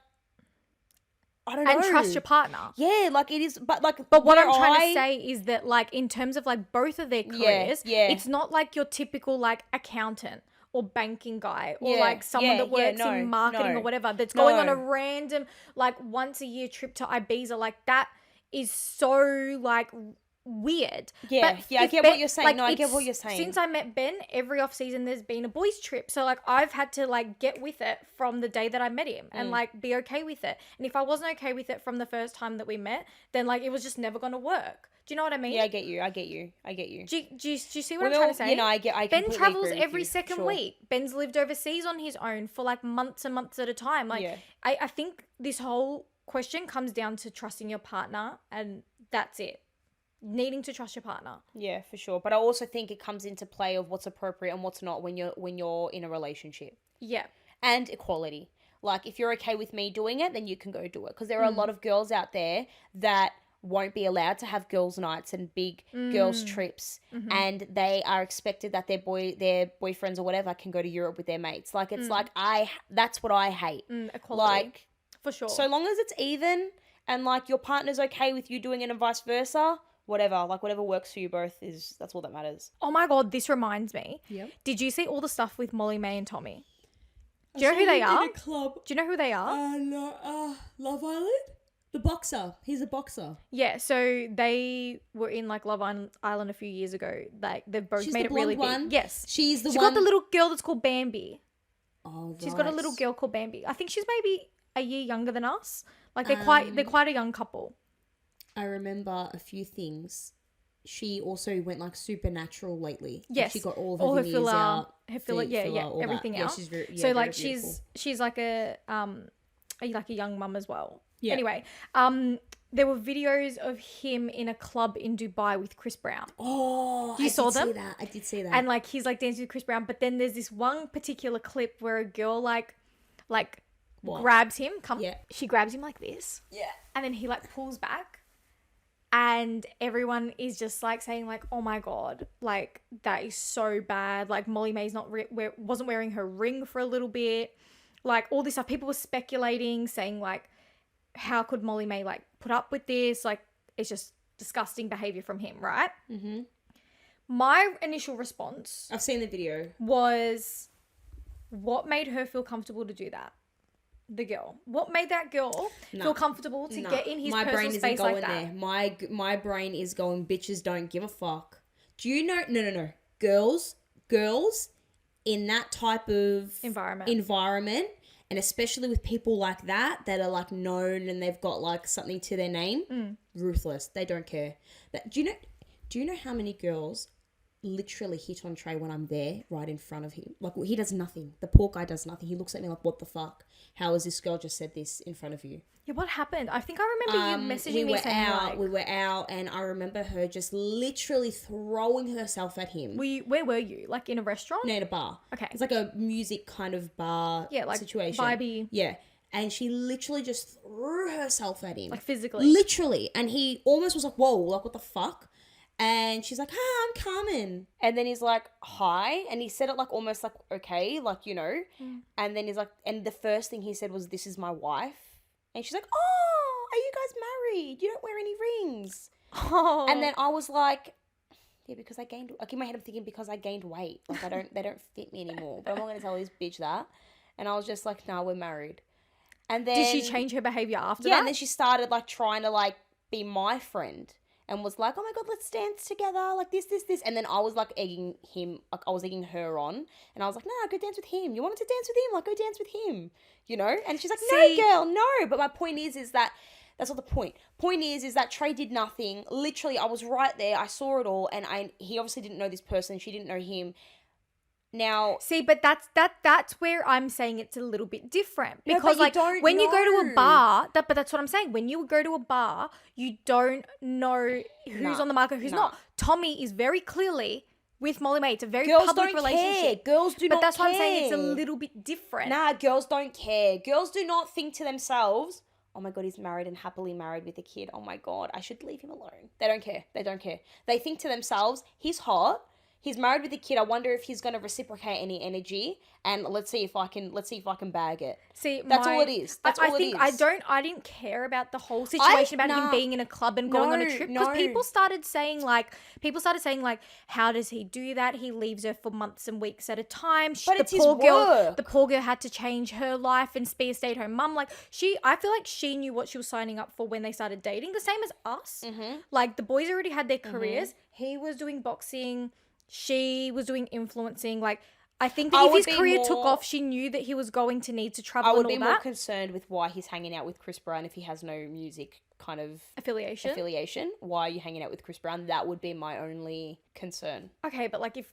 I don't know.
and trust your partner.
Yeah, like, it is. But, like,
But what
where
I'm trying to say is that, like, in terms of, like, both of their careers,
yeah.
it's not like your typical, like, accountant or banking guy or,
Yeah,
like, someone that works
no,
in marketing
no,
or whatever that's going on
no.
a random, like, once-a-year trip to Ibiza. Like, that is so, like, weird.
Yeah,
But
yeah, I
if
get what you're saying. No, I get
it's-
what you're saying.
Since I met Ben, every off-season there's been a boys' trip. So, like, I've had to, like, get with it from the day that I met him and, like, be okay with it. And if I wasn't okay with it from the first time that we met, then, like, it was just never going to work. Do you know what I mean?
Yeah, I get you.
Do you see what I'm trying to say?
You know, I
Ben
completely
travels
agree with
every
you,
second
sure.
week. Ben's lived overseas on his own for like months and months at a time. Like,
Yeah.
I think this whole question comes down to trusting your partner, and that's it. Needing to trust your partner.
Yeah, for sure. But I also think it comes into play of what's appropriate and what's not when you're in a relationship.
Yeah.
And equality. Like, if you're okay with me doing it, then you can go do it. Because there are a lot of girls out there that won't be allowed to have girls' nights and big girls' trips, and they are expected that their boyfriends or whatever can go to Europe with their mates. Like, it's like that's what I hate.
Equality.
Like,
for sure.
so long as it's even and like your partner's okay with you doing it and vice versa, whatever. Like, whatever works for you both that's all that matters.
Oh my God, this reminds me.
Yep.
Did you see all the stuff with Molly May and Tommy? Do you know who they are?
In a club.
Do you know who they are?
No, Love Island? The boxer. He's a boxer.
Yeah, so they were in like Love Island a few years ago. Like they've both
She's
made
the
it really
blonde one?
big. Yes.
She's the
She's
one.
got the little girl that's called Bambi.
Oh, right.
She's got a little girl called Bambi. I think she's maybe a year younger than us. Like they're
Um,
quite a young couple.
I remember a few things. She also went like supernatural lately. Like,
Yes.
she got all of
All
her
her
veneers
filler,
out.
her filler,
all that.
everything
Yeah,
out.
she's very,
So like
very beautiful.
she's like a young mum as well.
Yeah.
Anyway, there were videos of him in a club in Dubai with Chris Brown.
Oh,
You saw them?
See that. I did see that.
And like he's like dancing with Chris Brown, but then there's this one particular clip where a girl like
What?
grabs him,
Yeah.
she grabs him like this.
Yeah.
And then he like pulls back and everyone is just like saying like, "Oh my God, like that is so bad." Like Molly May's wasn't wearing her ring for a little bit. Like all this stuff, people were speculating, saying like, how could Molly May like put up with this? Like it's just disgusting behavior from him, right?
Mm-hmm.
My initial response
I've seen the video.
was, what made her feel comfortable to do that? The girl. What made that girl feel comfortable to get in his personal space like that?
My brain is going, bitches don't give a fuck. Do you know? No. Girls in that type of environment, and especially with people like that are like known and they've got like something to their name, ruthless. They don't care. Do you know how many girls literally hit on Trey when I'm there right in front of him? Like he does nothing. The poor guy does nothing. He looks at me like, what the fuck? How has this girl just said this in front of you?
Yeah, what happened? I think I remember you messaging me saying
we were out and I remember her just literally throwing herself at him.
where were you? Like in a restaurant?
No, in a bar.
Okay.
It's like a music kind of bar situation.
Vibey.
Yeah. And she literally just threw herself at him.
Like physically.
Literally. And he almost was like, whoa, like what the fuck? And she's like, I'm coming.
And then he's like, hi. And he said it like almost like, okay, like, you know. And then he's like, and the first thing he said was, this is my wife. And she's like, oh, are you guys married? You don't wear any rings.
Oh.
And then I was like, yeah, because I gained, like in my head I'm thinking because I gained weight. Like they don't fit me anymore. But I'm not going to tell this bitch that. And I was just like, nah, we're married. And then.
Did she change her behavior after that?
Yeah, and then she started like trying to like be my friend. And was like, oh my God, let's dance together, like this. And then I was like egging him, like I was egging her on. And I was like, no, go dance with him. You wanted to dance with him? Like, go dance with him, you know? And she's like, no, girl, no. But my point is that, that's not the point. Point is that Trey did nothing. Literally, I was right there. I saw it all. And he obviously didn't know this person. She didn't know him. Now,
see, but that's where I'm saying it's a little bit different
No,
because
but you
like
don't
when you go to
know.
a bar, but that's what I'm saying. When you go to a bar, you don't know who's
Nah,
on the market, who's
nah.
not. Tommy is very clearly with Molly May. It's a very
girls
public
don't
relationship.
care. Girls do
But
not
that's
care.
why I'm saying it's a little bit different.
Nah, girls don't care. Girls do not think to themselves, oh my God, he's married and happily married with a kid. Oh my God, I should leave him alone. They don't care. They don't care. They think to themselves, he's hot. He's married with a kid. I wonder if he's going to reciprocate any energy, and let's see if I can bag it.
See,
That's all it is. That's all it is.
I didn't care about the whole situation about him
nah.
being in a club and going on a trip because
No.
people started saying like, how does he do that? He leaves her for months and weeks at a time.
But it's his work.
The poor girl had to change her life and be a stay-at-home mum. Like I feel like she knew what she was signing up for when they started dating. The same as us.
Mm-hmm.
Like the boys already had their careers. He was doing boxing. She was doing influencing. Like, I think that if his career took off, she knew that he was going to need to travel
I would
and all
be more
that.
concerned with why he's hanging out with Chris Brown if he has no music kind of
Affiliation.
Why are you hanging out with Chris Brown? That would be my only concern.
Okay, but like if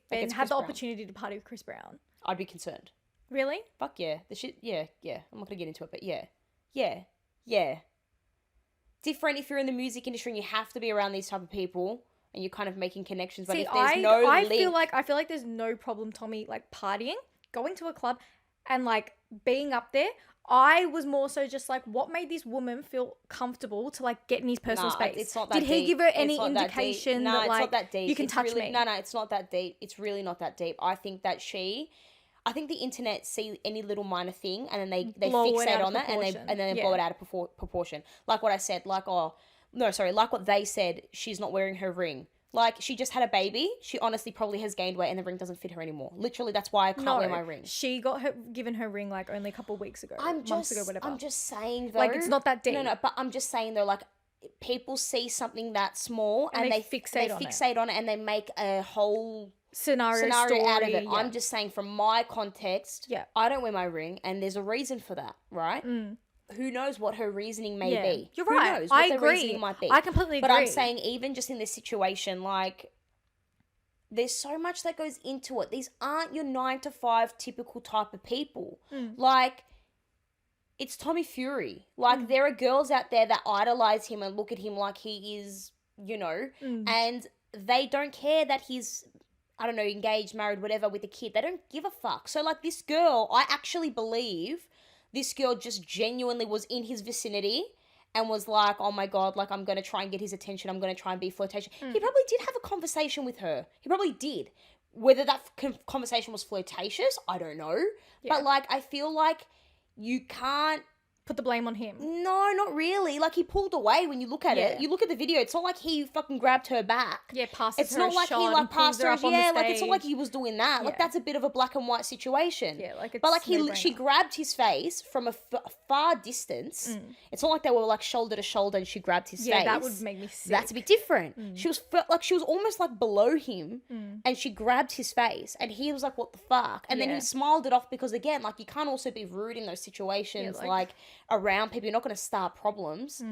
Ben
it's
had
Chris
the
Brown.
opportunity to party with Chris Brown.
I'd be concerned.
Really?
Fuck yeah. The shit, yeah. I'm not going to get into it, but yeah. Different if you're in the music industry and you have to be around these type of people and you're kind of making connections. But
See,
if there's no
I
link,
feel like there's no problem, Tommy, like partying, going to a club and like being up there. I was more so just like, what made this woman feel comfortable to like get in his personal space?
It's not that
Did he
deep.
give her
It's
any
not that deep.
indication
No,
that
it's
like
not that deep.
you can
It's
touch
really,
me?
No, it's not that deep. It's really not that deep. I think the internet see any little minor thing and then they
Blow it
fixate
out of
on that and
proportion.
then they blow it out of proportion. Like what I said, like, oh, no, sorry, like what they said, she's not wearing her ring. Like, she just had a baby. She honestly probably has gained weight and the ring doesn't fit her anymore. Literally, that's why I can't wear my ring.
She got given her ring like only a couple of weeks ago. Months ago, whatever.
I'm just saying though.
Like, it's not that deep.
No, but I'm just saying though, like, people see something that small and they fixate on it and they make a whole scenario story out of it. Yeah. I'm just saying from my context, I don't wear my ring and there's a reason for that, right? Who knows what her reasoning may be?
You're right.
Who knows what
I
the
agree.
reasoning might be?
I completely agree.
But I'm saying even just in this situation, like, there's so much that goes into it. These aren't your 9 to 5 typical type of people. Like, it's Tommy Fury. Like, there are girls out there that idolize him and look at him like he is, you know, and they don't care that he's, I don't know, engaged, married, whatever, with a kid. They don't give a fuck. So, like, this girl, I actually believe this girl just genuinely was in his vicinity and was like, oh my God, like, I'm going to try and get his attention. I'm going to try and be flirtatious. He probably did have a conversation with her. He probably did. Whether that conversation was flirtatious, I don't know. Yeah. But, like, I feel like you can't
put the blame on him.
No, not really. Like, he pulled away when you look at it. You look at the video, it's not like he fucking grabbed her back.
Yeah, passes
it's
her
not
a
like
shot
he, like, passed her
up on the
like, it's not
stage.
like he was doing that. Like, that's a bit of a black and white situation.
Yeah, like, it's
but, like,
no-brainer.
she grabbed his face from a far distance. It's not like they were, like, shoulder to shoulder and she grabbed his face.
Yeah, that would make me sick.
That's a bit different. She was almost, like, below him and she grabbed his face and he was like, what the fuck? And then he smiled it off because, again, like, you can't also be rude in those situations, like, around people. You're not going to start problems.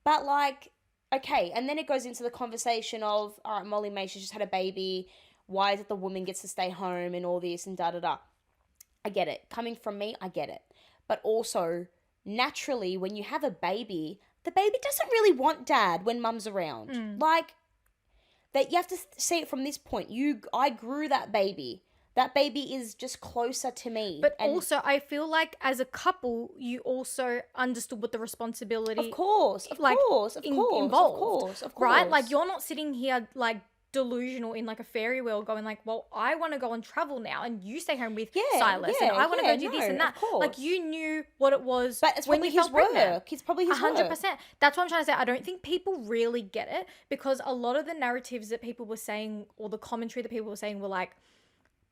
But, like, okay, and then it goes into the conversation of, all right, Molly May, she's just had a baby. Why is it the woman gets to stay home and all this and da-da-da? I get it. Coming from me, I get it. But also, naturally, when you have a baby, the baby doesn't really want dad when mum's around. Like, that you have to see it from this point. I grew that baby. That baby is just closer to me.
But also, I feel like as a couple, you also understood what the responsibility...
Of course.
Involved. Right? Like, you're not sitting here, like, delusional in, like, a fairy world going, like, well, I want to go and travel now, and you stay home with Silas, and I want to go do this and that. Like, you knew what it was
but it's
when
probably
you felt pregnant.
It's probably his
100%.
work.
That's what I'm trying to say. I don't think people really get it, because a lot of the narratives that people were saying, or the commentary that people were saying, were like,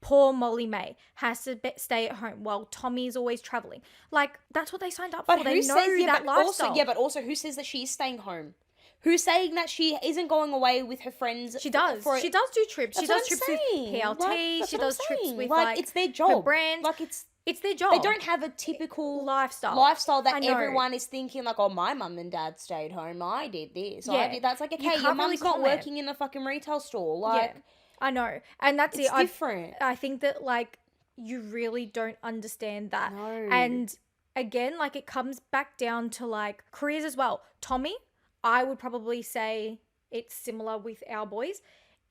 poor Molly May has to stay at home while Tommy's always traveling. Like, that's what they signed up for. They know that lifestyle.
But also, who says that she's staying home? Who's saying that she isn't going away with her friends?
She does. She does do trips. She does trips with PLT. She does trips with, like,
it's their job.
Her brand.
Like, it's
their job.
They don't have a typical lifestyle that everyone is thinking, like, oh, my mum and dad stayed home. I did this. I did that. It's like, okay, your mum's not working in a fucking retail store. Like,
I know. And that's
it's different.
I think that, like, you really don't understand that.
No.
And again, like, it comes back down to, like, careers as well. Tommy, I would probably say it's similar with our boys.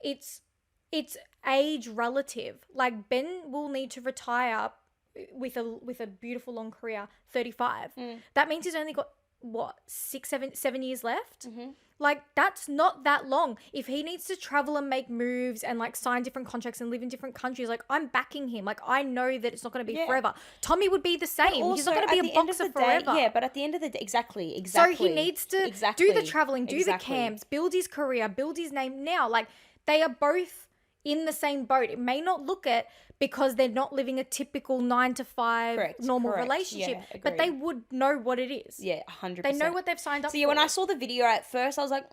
It's age relative. Like, Ben will need to retire with a beautiful long career, 35. That means he's only got, what, 7 years left? Like, that's not that long. If he needs to travel and make moves and, like, sign different contracts and live in different countries, like, I'm backing him. Like, I know that it's not going to be forever. Tommy would be the same.
Also,
he's not going to be a boxer forever.
But at the end of the day, exactly.
So he needs to do the traveling, do the camps, build his career, build his name now. Like, they are both in the same boat. It may not look it because they're not living a typical 9 to 5 normal relationship, but they would know what it is.
Yeah, 100%.
They know what they've signed up for.
When I saw the video at first, I was like,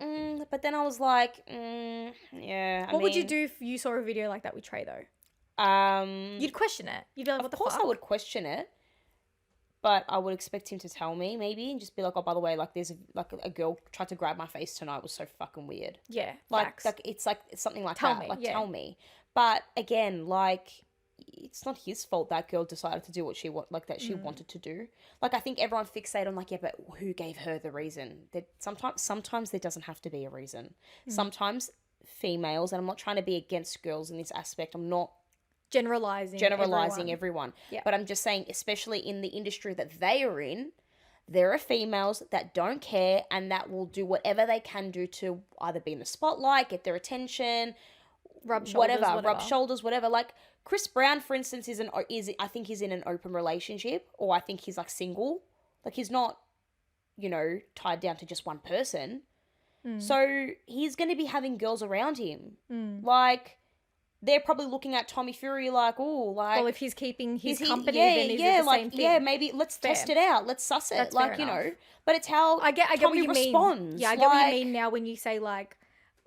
but then I was like, yeah.
What would you do if you saw a video like that with Trey, though? You'd question it. You'd be like, what the fuck?
Of course I would question it. But I would expect him to tell me, maybe, and just be like, oh, by the way, like, there's a girl tried to grab my face tonight. It was so fucking weird.
Yeah,
like it's something like that. Tell me. But again, like, it's not his fault that girl decided to do what she wanted to do. Like, I think everyone fixated on, like, yeah, but who gave her the reason? That sometimes there doesn't have to be a reason. Sometimes females, and I'm not trying to be against girls in this aspect. I'm not generalizing everyone. Yeah. But I'm just saying, especially in the industry that they are in, there are females that don't care and that will do whatever they can do to either be in the spotlight, get their attention, rub shoulders, whatever. Like, Chris Brown, for instance, I think he's in an open relationship, or I think he's, like, single. Like, he's not, tied down to just one person. So he's going to be having girls around him. Like, they're probably looking at Tommy Fury like, oh, like...
Well, if he's keeping his
is he-
company,
yeah,
then is
yeah,
it the
like,
same thing?
yeah, maybe let's test it out. Let's suss it.
That's
like,
fair
you know.
enough.
But it's how
I get
Tommy
what you
responds.
mean. Yeah, I get what you
Like,
mean now when you say, like,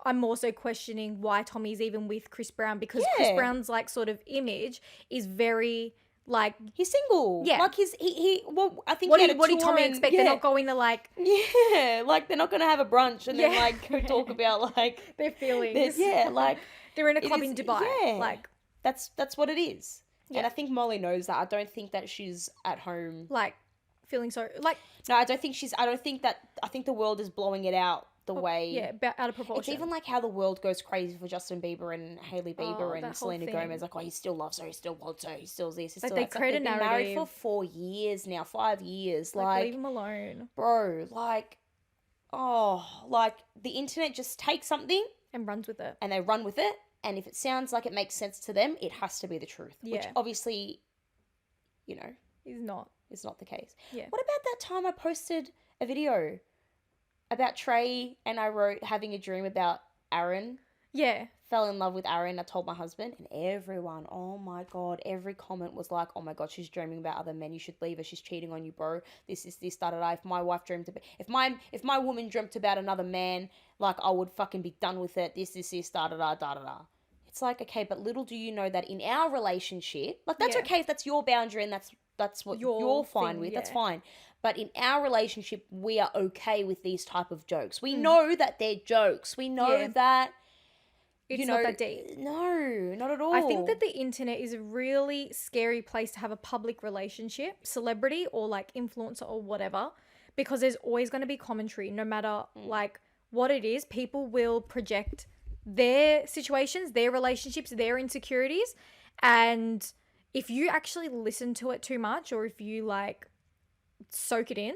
I'm also questioning why Tommy's even with Chris Brown, because Chris Brown's, like, sort of image is very, like...
He's single.
Yeah.
Like, well, I think
What
he
do
had a
what did
tour
Tommy
and-
expect?
Yeah.
They're not going to, like...
Yeah, like, they're not going to have a brunch and then,
Yeah.
like, go talk about, like...
Their feelings.
Yeah, like...
They're in a
it
club
is-
in Dubai.
yeah.
Like,
That's what it is.
Yeah.
And I think Molly knows that. I don't think that she's at home.
feeling so... Like,
No, I don't think that... I think the world is blowing it out the way...
yeah, out of proportion.
It's even like how the world goes crazy for Justin Bieber and Hailey Bieber
that whole
and Selena
thing.
Gomez. Like, oh, he still loves her, he still wants her, he still this, he
Like,
still
they
that.
create a
they've been married for
narrative.
4 years now, 5 years.
like,
Like,
leave him alone.
bro, like, oh, like, the internet just takes something
And runs with it.
and they run with it. And if it sounds like it makes sense to them, it has to be the truth. Which
Yeah.
obviously, you know,
He's not.
is not the case.
Yeah.
What about that time I posted a video about Trey and I wrote having a dream about Aaron?
Yeah.
Fell in love with Aaron. I told my husband, and everyone, oh my god, every comment was like, oh my god, she's dreaming about other men. You should leave her. She's cheating on you, bro. This is this, da da da. If my wife dreamed about, if my woman dreamt about another man, like, I would fucking be done with it. This, da da da da da da. It's like, okay, but little do you know that in our relationship, like, that's
Yeah.
okay if that's your boundary and that's what
Your
you're fine
thing,
with. That's
yeah.
fine. But in our relationship, we are okay with these type of jokes.
Mm.
We know that they're jokes. We know
Yeah.
that.
It's
You know,
not that deep.
No, not at all.
I think that the internet is a really scary place to have a public relationship, celebrity or like influencer or whatever, because there's always going to be commentary no matter like what it is. People will project their situations, their relationships, their insecurities. And if you actually listen to it too much or if you like soak it in,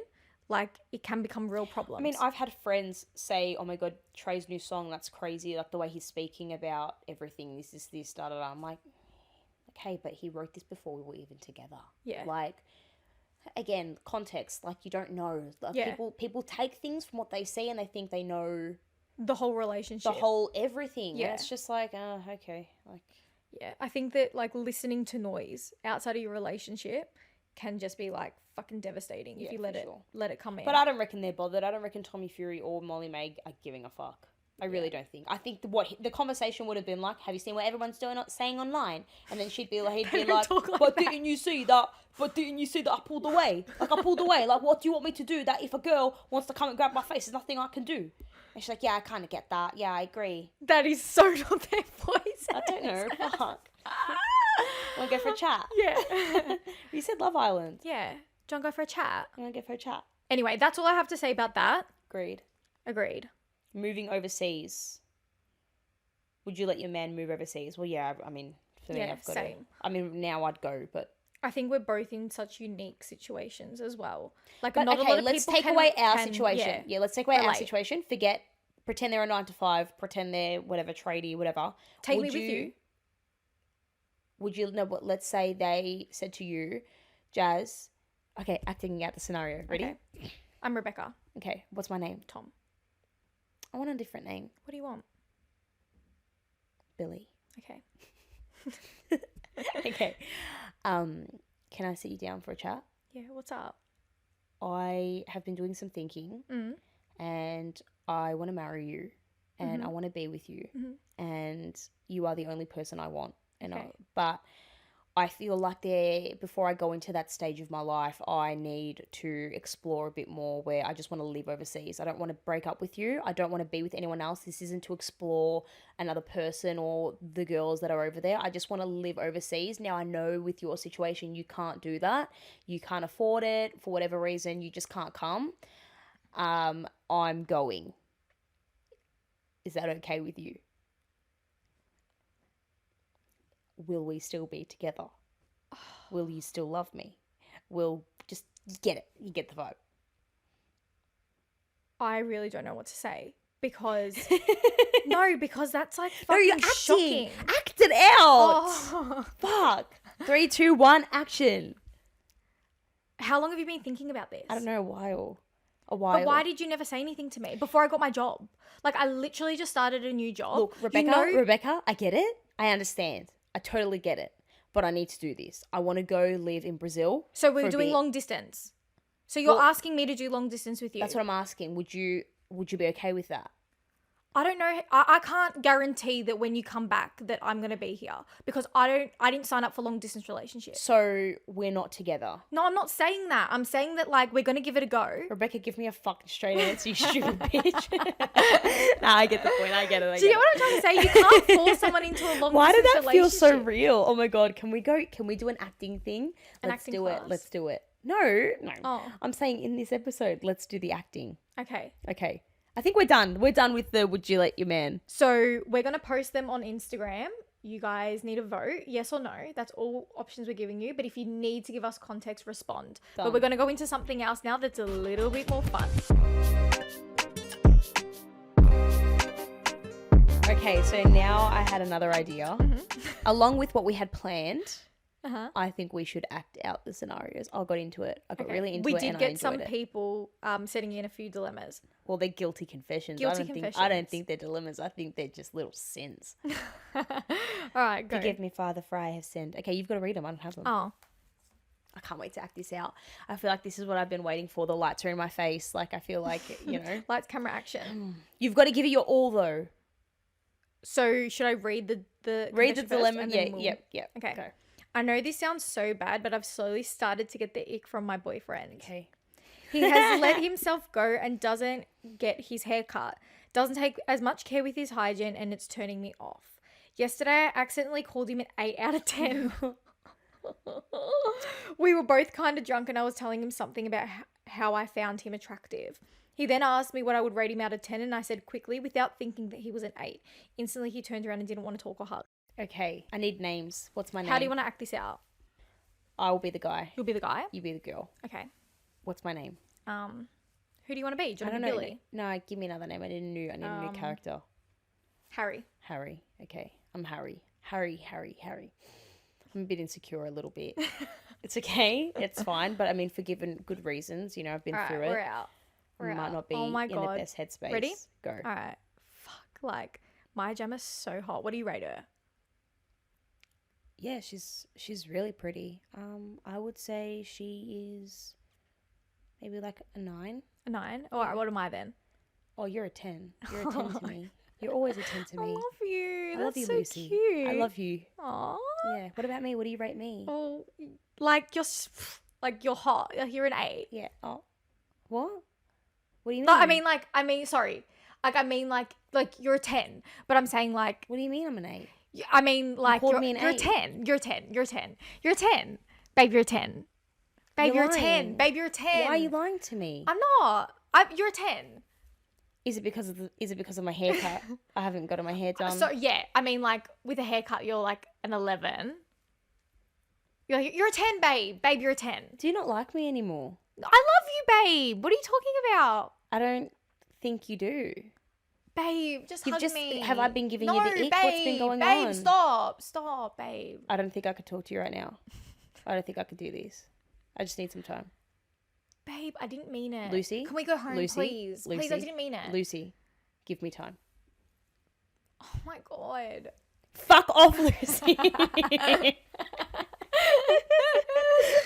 like it can become real problems.
I mean, I've had friends say, oh my god, Trey's new song, that's crazy. Like the way he's speaking about everything, this, da da da. I'm like, okay, but he wrote this before we were even together.
Yeah.
Like, again, context, like you don't know. Like,
Yeah.
people take things from what they see and they think they know
the whole relationship.
the whole everything.
Yeah.
And it's just like, okay. Like,
Yeah, I think that like listening to noise outside of your relationship can just be like fucking devastating if
Yeah,
you
for sure.
let it come in.
but I don't reckon they're bothered. I don't reckon Tommy Fury or Molly Meg are giving a fuck. I really don't think. I think the conversation would have been like, have you seen what everyone's saying online? And then he'd be like,
They don't talk like
but
that."
didn't you see that? But didn't you see that I pulled away? Like, I pulled away. Like, what do you want me to do? That if a girl wants to come and grab my face, there's nothing I can do. And she's like, yeah, I kind of get that. Yeah, I agree.
That is so not their voice.
I don't know. Fuck. Want to go for a chat?
Yeah.
You said Love Island.
Yeah. Do you want to go for a chat?
I'm going to go for a chat.
Anyway, that's all I have to say about that.
Agreed.
Agreed.
Moving overseas. Would you let your man move overseas? Well, yeah, I mean, for me,
Yeah,
I've got
same.
to. I mean, now I'd go, but.
I think we're both in such unique situations as well. Like,
But
not a
okay,
lot of
let's
people
take
can-
away our
can-
situation. Yeah, let's take away our
relate.
situation. Pretend they're a 9 to 5, pretend they're whatever, tradie, whatever.
Take
Would
me with you.
Would you know what? Let's say they said to you, Jazz, okay, acting out the scenario. Ready?
Okay. I'm Rebecca.
Okay, what's my name?
Tom.
I want a different name.
What do you want?
Billy.
Okay.
Okay. Can I sit you down for a chat?
Yeah, what's up?
I have been doing some thinking
Mm.
and I want to marry you and I want to be with you and you are the only person I want. And
Okay.
but I feel like before I go into that stage of my life, I need to explore a bit more where I just want to live overseas. I don't want to break up with you. I don't want to be with anyone else. This isn't to explore another person or the girls that are over there. I just want to live overseas. Now, I know with your situation, you can't do that. You can't afford it for whatever reason. You just can't come. I'm going. Is that okay with you? Will we still be together? Will you still love me? Will just get it. You get the vibe.
I really don't know what to say because no, because that's like
No,
fucking
you're acting.
shocking.
Act it out.
Oh.
Fuck. 3, 2, 1, action.
How long have you been thinking about this?
I don't know, a while. a while.
But why did you never say anything to me before I got my job? Like, I literally just started a new job.
Look, Rebecca,
You know,
Rebecca, I get it. I understand. I totally get it. But I need to do this. I want to go live in Brazil.
so
for
we're
a
doing
bit.
long distance. So you're
Well,
asking me to do long distance with you.
That's what I'm asking. Would you be okay with that?
I don't know. I can't guarantee that when you come back that I'm going to be here because I didn't sign up for long distance relationships.
So we're not together.
No, I'm not saying that. I'm saying that like we're going to give it a go.
Rebecca, give me a fucking straight answer, you stupid bitch. Nah, I get the point. I get it.
Do you get what I'm trying to say? You can't force someone into a long
Why did
distance
that feel so
relationship.
real? Oh my god, can we do an acting thing? Let's
acting
do it.
class?
Let's do it. No.
Oh.
I'm saying in this episode, let's do the acting.
Okay.
Okay. I think we're done. We're done with the would you let your man.
So we're going to post them on Instagram. You guys need to vote, yes or no. That's all options we're giving you. But if you need to give us context, respond. But
Done.
we're going to go into something else now that's a little bit more fun.
Okay, so now I had another idea.
Mm-hmm.
Along with what we had planned,
Uh-huh.
I think we should act out the scenarios. I got into it. I got really into
we
it.
did
and I
get some
enjoyed it.
people setting in a few dilemmas.
Well, they're guilty confessions.
Guilty
I don't
confessions.
think they're dilemmas. I think they're just little sins.
All right, go.
Forgive me, Father, for I have sinned. Okay, you've got to read them. I don't have them.
Oh,
I can't wait to act this out. I feel like this is what I've been waiting for. The lights are in my face. Like, I feel like,
lights, camera, action.
You've got to give it your all, though.
So should I read the
Read the
confession first
dilemma.
and
Yeah,
then we'll-
yep.
Okay.
Go.
I know this sounds so bad, but I've slowly started to get the ick from my boyfriend.
Okay.
He has let himself go and doesn't get his hair cut. Doesn't take as much care with his hygiene and it's turning me off. Yesterday, I accidentally called him an 8 out of 10. We were both kind of drunk and I was telling him something about how I found him attractive. He then asked me what I would rate him out of 10 and I said quickly without thinking that he was an 8. Instantly, he turned around and didn't want to talk or hug.
Okay. I need names. What's my name?
How do you want to act this out?
I will be the guy.
You'll be the guy?
You be the girl.
Okay.
What's my name?
Who do you want to be? Do you
I
want
don't
to
know.
be Billy?
No, give me another name. I need a new character.
Harry.
Harry. Okay. I'm Harry. Harry. I'm a bit insecure a little bit. It's okay. It's fine. But I mean, for given good reasons, I've been
All right,
through
we're
it.
out. We're
Might
out.
not be
Oh my
in
God.
the best headspace.
Ready?
Go.
All right. Fuck. Like, my Gemma's so hot. What do you rate her?
Yeah, she's really pretty. I would say she is maybe like a 9.
A 9? All right, what am I then?
Oh, you're a 10. You're a 10 to me. You're always a 10 to
I
me.
love you.
I
That's
love you,
so
Lucy.
cute.
I love you.
Aww.
Yeah. What about me? What do you rate me?
Oh, like you're hot. Like you're an 8.
Yeah. Oh. What? What do you mean?
No, sorry. Like you're a 10. But I'm saying like,
What do you mean I'm an 8?
I mean like
called
you're,
me an
you're a
8.
10. You're a 10. You're a 10. You're a 10. Babe, you're a 10. Babe, you're a 10.
lying.
Babe, you're a 10.
Why are you lying to me?
I'm not. You're a 10.
Is it because of my haircut? I haven't gotten my hair done.
So yeah, I mean like with a haircut you're like an 11. You're a 10, babe. Babe, you're a 10.
Do you not like me anymore?
I love you, babe. What are you talking about?
I don't think you do.
Babe, just hug me.
Have I been giving you the ick?
Babe,
What's been going
babe,
on?
Stop, babe.
I don't think I could talk to you right now. I don't think I could do this. I just need some time.
Babe, I didn't mean it.
Lucy?
Can we go home,
Lucy?
please?
Lucy?
Please, I didn't mean it.
Lucy, give me time.
Oh my God.
Fuck off, Lucy.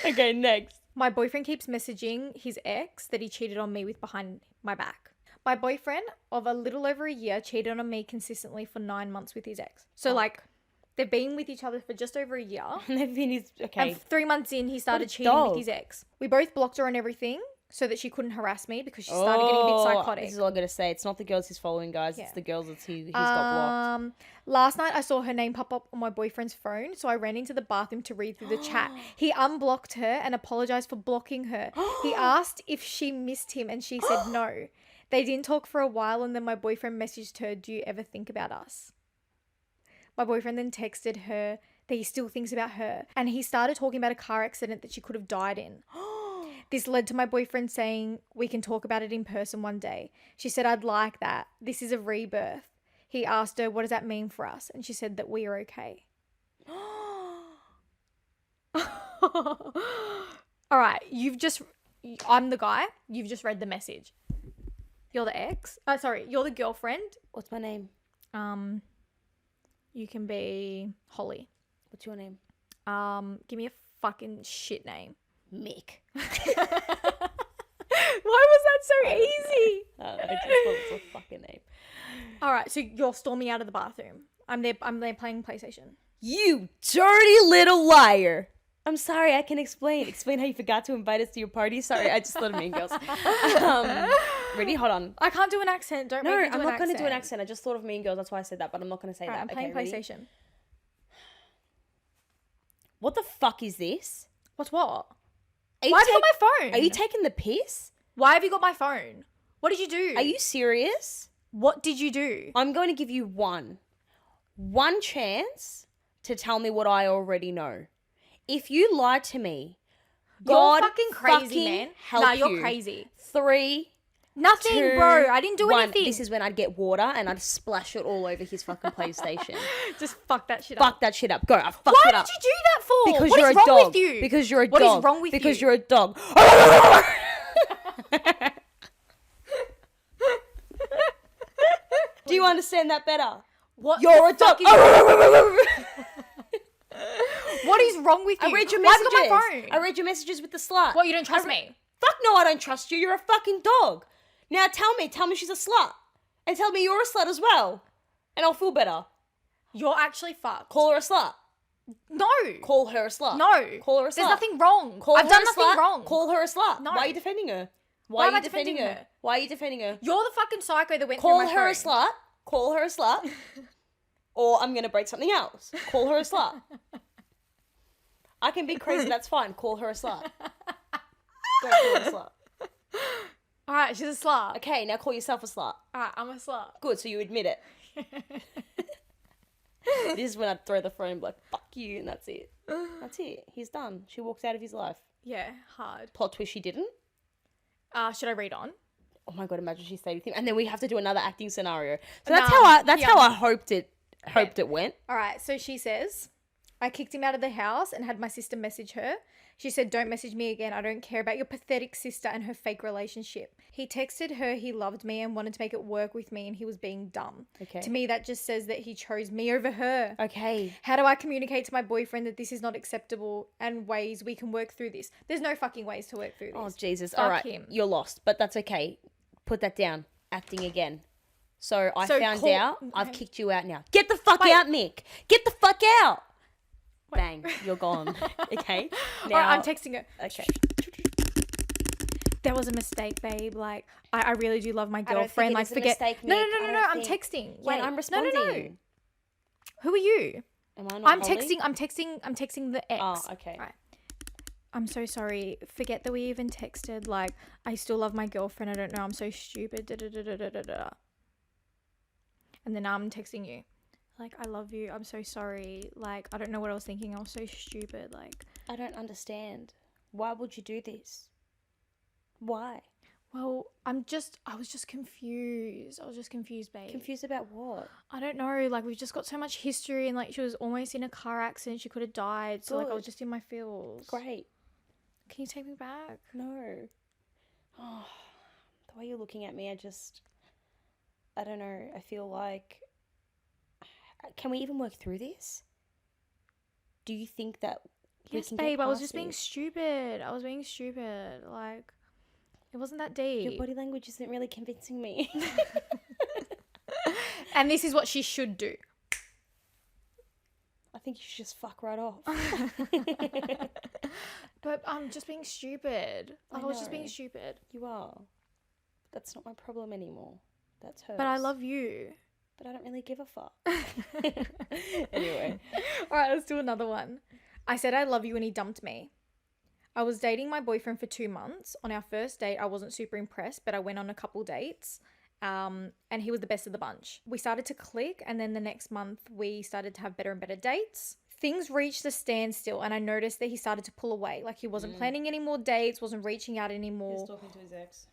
Okay, next.
My boyfriend keeps messaging his ex that he cheated on me with behind my back. My boyfriend of a little over a year cheated on me consistently for 9 months with his ex. So like they've been with each other for just over a year.
And they've been okay.
And 3 months in, he started
a
cheating with
dog.
his ex. We both blocked her on everything so that she couldn't harass me because she started getting a bit psychotic.
This is all I gotta say. It's not the girls he's following, guys.
Yeah.
It's the girls he's got blocked.
Last night I saw her name pop up on my boyfriend's phone, so I ran into the bathroom to read through the chat. He unblocked her and apologized for blocking her. He asked if she missed him and she said no. They didn't talk for a while and then my boyfriend messaged her, "Do you ever think about us?" My boyfriend then texted her that he still thinks about her and he started talking about a car accident that she could have died in. This led to my boyfriend saying, "We can talk about it in person one day." She said, "I'd like that. This is a rebirth." He asked her, "What does that mean for us?" And she said that we are okay. All right, you've just I'm the guy. You've just read the message. You're the ex. Sorry, you're the girlfriend.
What's my name?
You can be Holly.
What's your name?
Give me a fucking shit name.
Mick.
Why was that so easy?
I just thought it was a fucking name.
All right, so you're storming out of the bathroom. I'm there playing PlayStation.
You dirty little liar. I'm sorry, I can explain. Explain how you forgot to invite us to your party. Sorry, I just thought of Mean Girls. Ready? Hold on.
I can't do an accent. Don't make me do an accent.
I'm not going to do an accent. I just thought of Mean Girls. That's why I said that, but I'm not going to say
All right,
that.
I'm playing
ready?
PlayStation.
What the fuck is this?
What's what?
Why
Why have you got my phone?
Are you taking the piss?
Why have you got my phone? What did you do?
Are you serious?
What did you do?
I'm going to give you one chance to tell me what I already know. If you lie to me, God
You're fucking crazy,
fucking
man.
help
Nah, you're
you.
crazy.
3,
Nothing,
2,
bro. I didn't do
1.
anything.
This is when I'd get water and I'd splash it all over his fucking PlayStation.
Just fuck that shit up.
Fuck that shit up. Go. I fucked
Why
it
did
up.
you do that for?
Because
What
you're
is
a
wrong
dog.
with you?
Because you're a
What
dog.
is wrong with you?
Because you're a dog. Do you understand that better?
What
You're a
the
dog.
fuck is- What is wrong with you?
I read your
Why have
messages.
you got my phone?
I read your messages with the slut.
What, you don't trust me?
Fuck no, I don't trust you. You're a fucking dog. Now tell me she's a slut. And tell me you're a slut as well. And I'll feel better.
You're actually fucked.
Call her a slut.
No.
Call her a slut.
No.
Call her a slut.
There's nothing wrong.
Call
I've
her
done
a
nothing
slut.
wrong.
Call her a slut.
No.
Why are you defending her?
Why
are
am
you
I defending her?
Why are you defending her?
You're the fucking psycho that went
Call
through my
her a
phone.
slut. Call her a slut. Or I'm going to break something else. Call her a slut. I can be crazy. That's fine. Call her a slut. Go call her a slut.
All right, she's a slut.
Okay, now call yourself a slut.
All right, I'm a slut.
Good, so you admit it. This is when I'd throw the phone and be like, fuck you, and that's it. That's it. He's done. She walks out of his life.
Yeah, hard.
Plot twist, she didn't.
Should I read on?
Oh my god, imagine she stayed with him. And then we have to do another acting scenario. So
Nah,
that's
yeah.
how I hoped it went.
All right, so she says, I kicked him out of the house and had my sister message her. She said, don't message me again. I don't care about your pathetic sister and her fake relationship. He texted her he loved me and wanted to make it work with me and he was being dumb.
Okay.
To me, that just says that he chose me over her.
Okay.
How do I communicate to my boyfriend that this is not acceptable and ways we can work through this? There's no fucking ways to work through this.
Oh, Jesus.
Fuck
All right.
him.
You're lost, but that's okay. Put that down. Acting again. So I
So
found
call-
out I've
okay.
kicked you out now. Get the fuck
Wait.
out, Mick. Get the fuck out. Bang. You're gone. Okay. Now,
All right, I'm texting her.
Okay.
There was a mistake, babe. Like, I really do love my
don't think
girlfriend.
it
like,
is a
forget.
mistake,
No,
Nick.
no,
I
no, no,
don't
no. I'm
think-
texting.
Wait,
Wait,
I'm responding.
No. Who are you?
Am I not
I'm
Holly?
texting the ex.
Oh, okay.
Right. I'm so sorry. Forget that we even texted. Like, I still love my girlfriend. I don't know. I'm so stupid. Da, da, da, da, da, da, da. And then I'm texting you. Like, I love you. I'm so sorry. Like, I don't know what I was thinking. I was so stupid. Like,
I don't understand. Why would you do this? Why?
well, I was just confused. I was just confused, babe.
Confused about what?
I don't know. Like, we've just got so much history and, like, she was almost in a car accident. She could have died. So, like, I was
Good.
just in my feels.
Great.
Can you take me back?
No. Oh, the way you're looking at me, I don't know. I feel like, can we even work through this? Do you think that we
Yes,
can
babe.
get
I was
past
just being
this?
stupid. I was being stupid. Like, it wasn't that deep.
Your body language isn't really convincing me.
And this is what she should do.
I think you should just fuck right off.
But I'm just being stupid. Like, I was just being
know.
stupid.
You are. That's not my problem anymore. That's hers.
But I love you.
But I don't really give a fuck. Anyway.
All right, let's do another one. I said I love you when he dumped me. I was dating my boyfriend for 2 months. On our first date, I wasn't super impressed, but I went on a couple dates. And he was the best of the bunch. We started to click, and then the next month we started to have better and better dates. Things reached a standstill, and I noticed that he started to pull away. Like, he wasn't planning any more dates, wasn't reaching out anymore.
talking to his ex.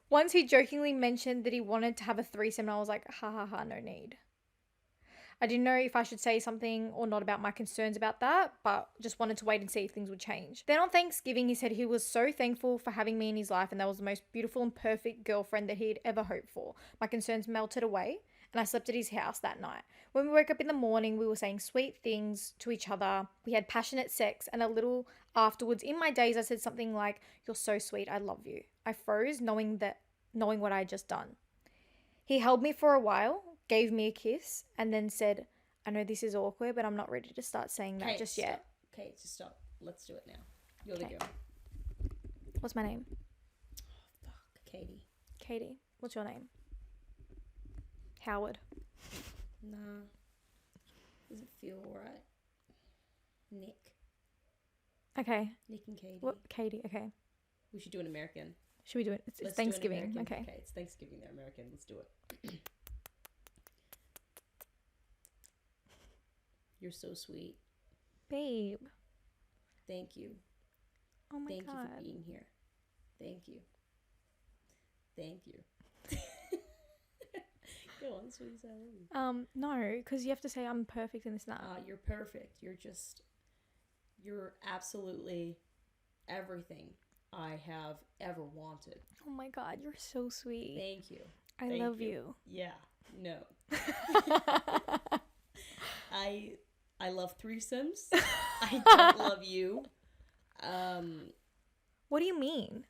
Once he jokingly mentioned that he wanted to have a threesome, and I was like, ha ha ha, no need. I didn't know if I should say something or not about my concerns about that, but just wanted to wait and see if things would change. Then on Thanksgiving, he said he was so thankful for having me in his life and that I was the most beautiful and perfect girlfriend that he'd ever hoped for. My concerns melted away and I slept at his house that night. When we woke up in the morning, we were saying sweet things to each other. We had passionate sex, and a little afterwards in my days, I said something like, "You're so sweet, I love you." I froze knowing what I had just done. He held me for a while, gave me a kiss, and then said, "I know this is awkward, but I'm not ready to start saying that just yet."
Okay, just stop. Let's do it now. You're the
Okay.
girl.
What's my name?
Fuck, Katie.
Katie. What's your name? Howard.
Nah. Doesn't feel right. Nick.
Okay.
Nick and Katie.
What? Katie. Okay.
We should do an American.
Should we do it? It's
Let's do an
Thanksgiving.
American.
Okay.
Okay, it's Thanksgiving. They're American. Let's do it. You're so sweet.
Babe.
Thank you.
Oh my
Thank
God.
you for being here. Thank you. Thank you. Go on, sweetie. I love you.
No, because you have to say I'm perfect in this now.
You're perfect. You're absolutely everything I have ever wanted.
Oh my God, you're so sweet.
Thank you.
I
Thank
love you.
Yeah. No. I love threesomes. I don't love you.
What do you mean?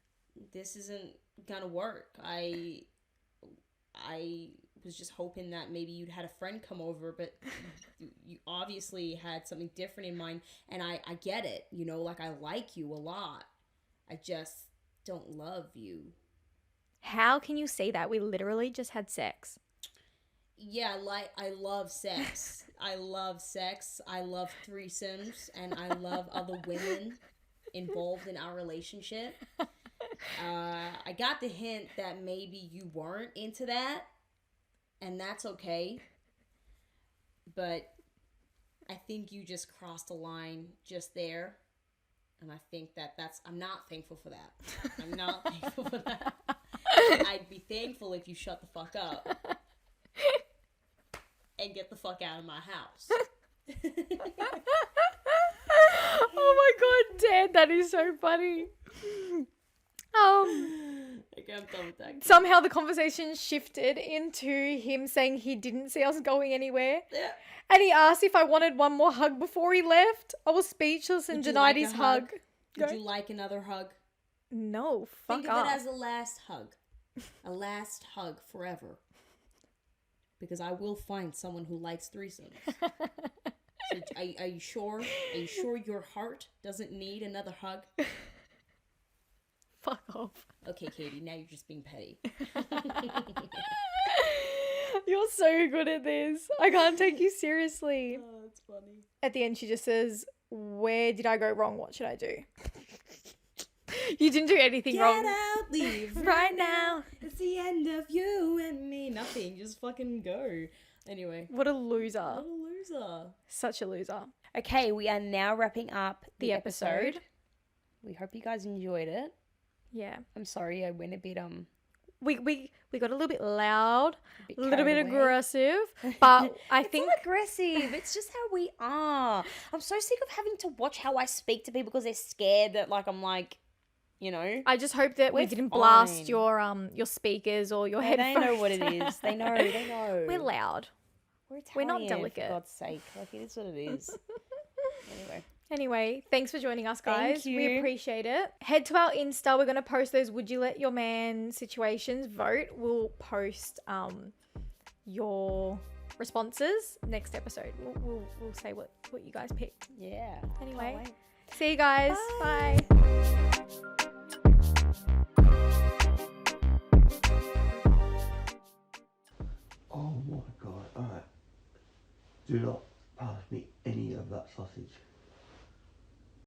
This isn't gonna work. I was just hoping that maybe you'd had a friend come over, but you obviously had something different in mind, and I get it, you know, like I like you a lot. I just don't love you.
How can you say that? We literally just had sex.
Yeah, like I love sex. I love sex. I love threesomes, and I love other women involved in our relationship. I got the hint that maybe you weren't into that, and that's okay. But I think you just crossed a line just there, and I think I'm not thankful for that. I'm not thankful for that. I'd be thankful if you shut the fuck up and get the fuck out of my house.
Oh my God, Dad, that is so funny.
Okay, I'm done with that.
Somehow the conversation shifted into him saying he didn't see us going anywhere.
Yeah.
And he asked if I wanted one more hug before he left. I was speechless and
Would you
denied
like a
his
hug?
hug.
Would
Go.
you like another hug?
No, fuck
Think of
off.
it as a last hug. A last hug forever. Because I will find someone who likes threesomes. So are you sure? Are you sure your heart doesn't need another hug?
Fuck off.
Okay, Katie, now you're just being petty.
You're so good at this. I can't take you seriously.
Oh, that's funny.
At the end, she just says, "Where did I go wrong? What should I do?" You didn't do anything
Get
wrong.
out, leave
Right now.
It's the end of you and me. Nothing, just fucking go. Anyway.
What a loser.
What a loser.
Such a loser.
Okay, we are now wrapping up
The episode.
We hope you guys enjoyed it.
Yeah.
I'm sorry I went a bit
We got a little bit loud,
bit
a little bit
carried away.
aggressive, but I
It's
think
not aggressive. It's just how we are. I'm so sick of having to watch how I speak to people because they're scared that I'm like, you know.
I just hope that we
We're
didn't blast
fine.
your speakers or your
They
headphones.
know what it is. They know. They know.
We're loud. We're not
Italian,
delicate.
For God's sake. Like, it is what it is.
Anyway, thanks for joining us, guys.
Thank
We
you.
appreciate it. Head to our Insta. We're going to post those Would You Let Your Man situations. Vote. We'll post your responses next episode. We'll say what you guys picked.
Yeah.
Anyway,
Can't wait.
see you guys.
Bye.
Bye.
Oh my god, alright. Do not pass me any of that sausage.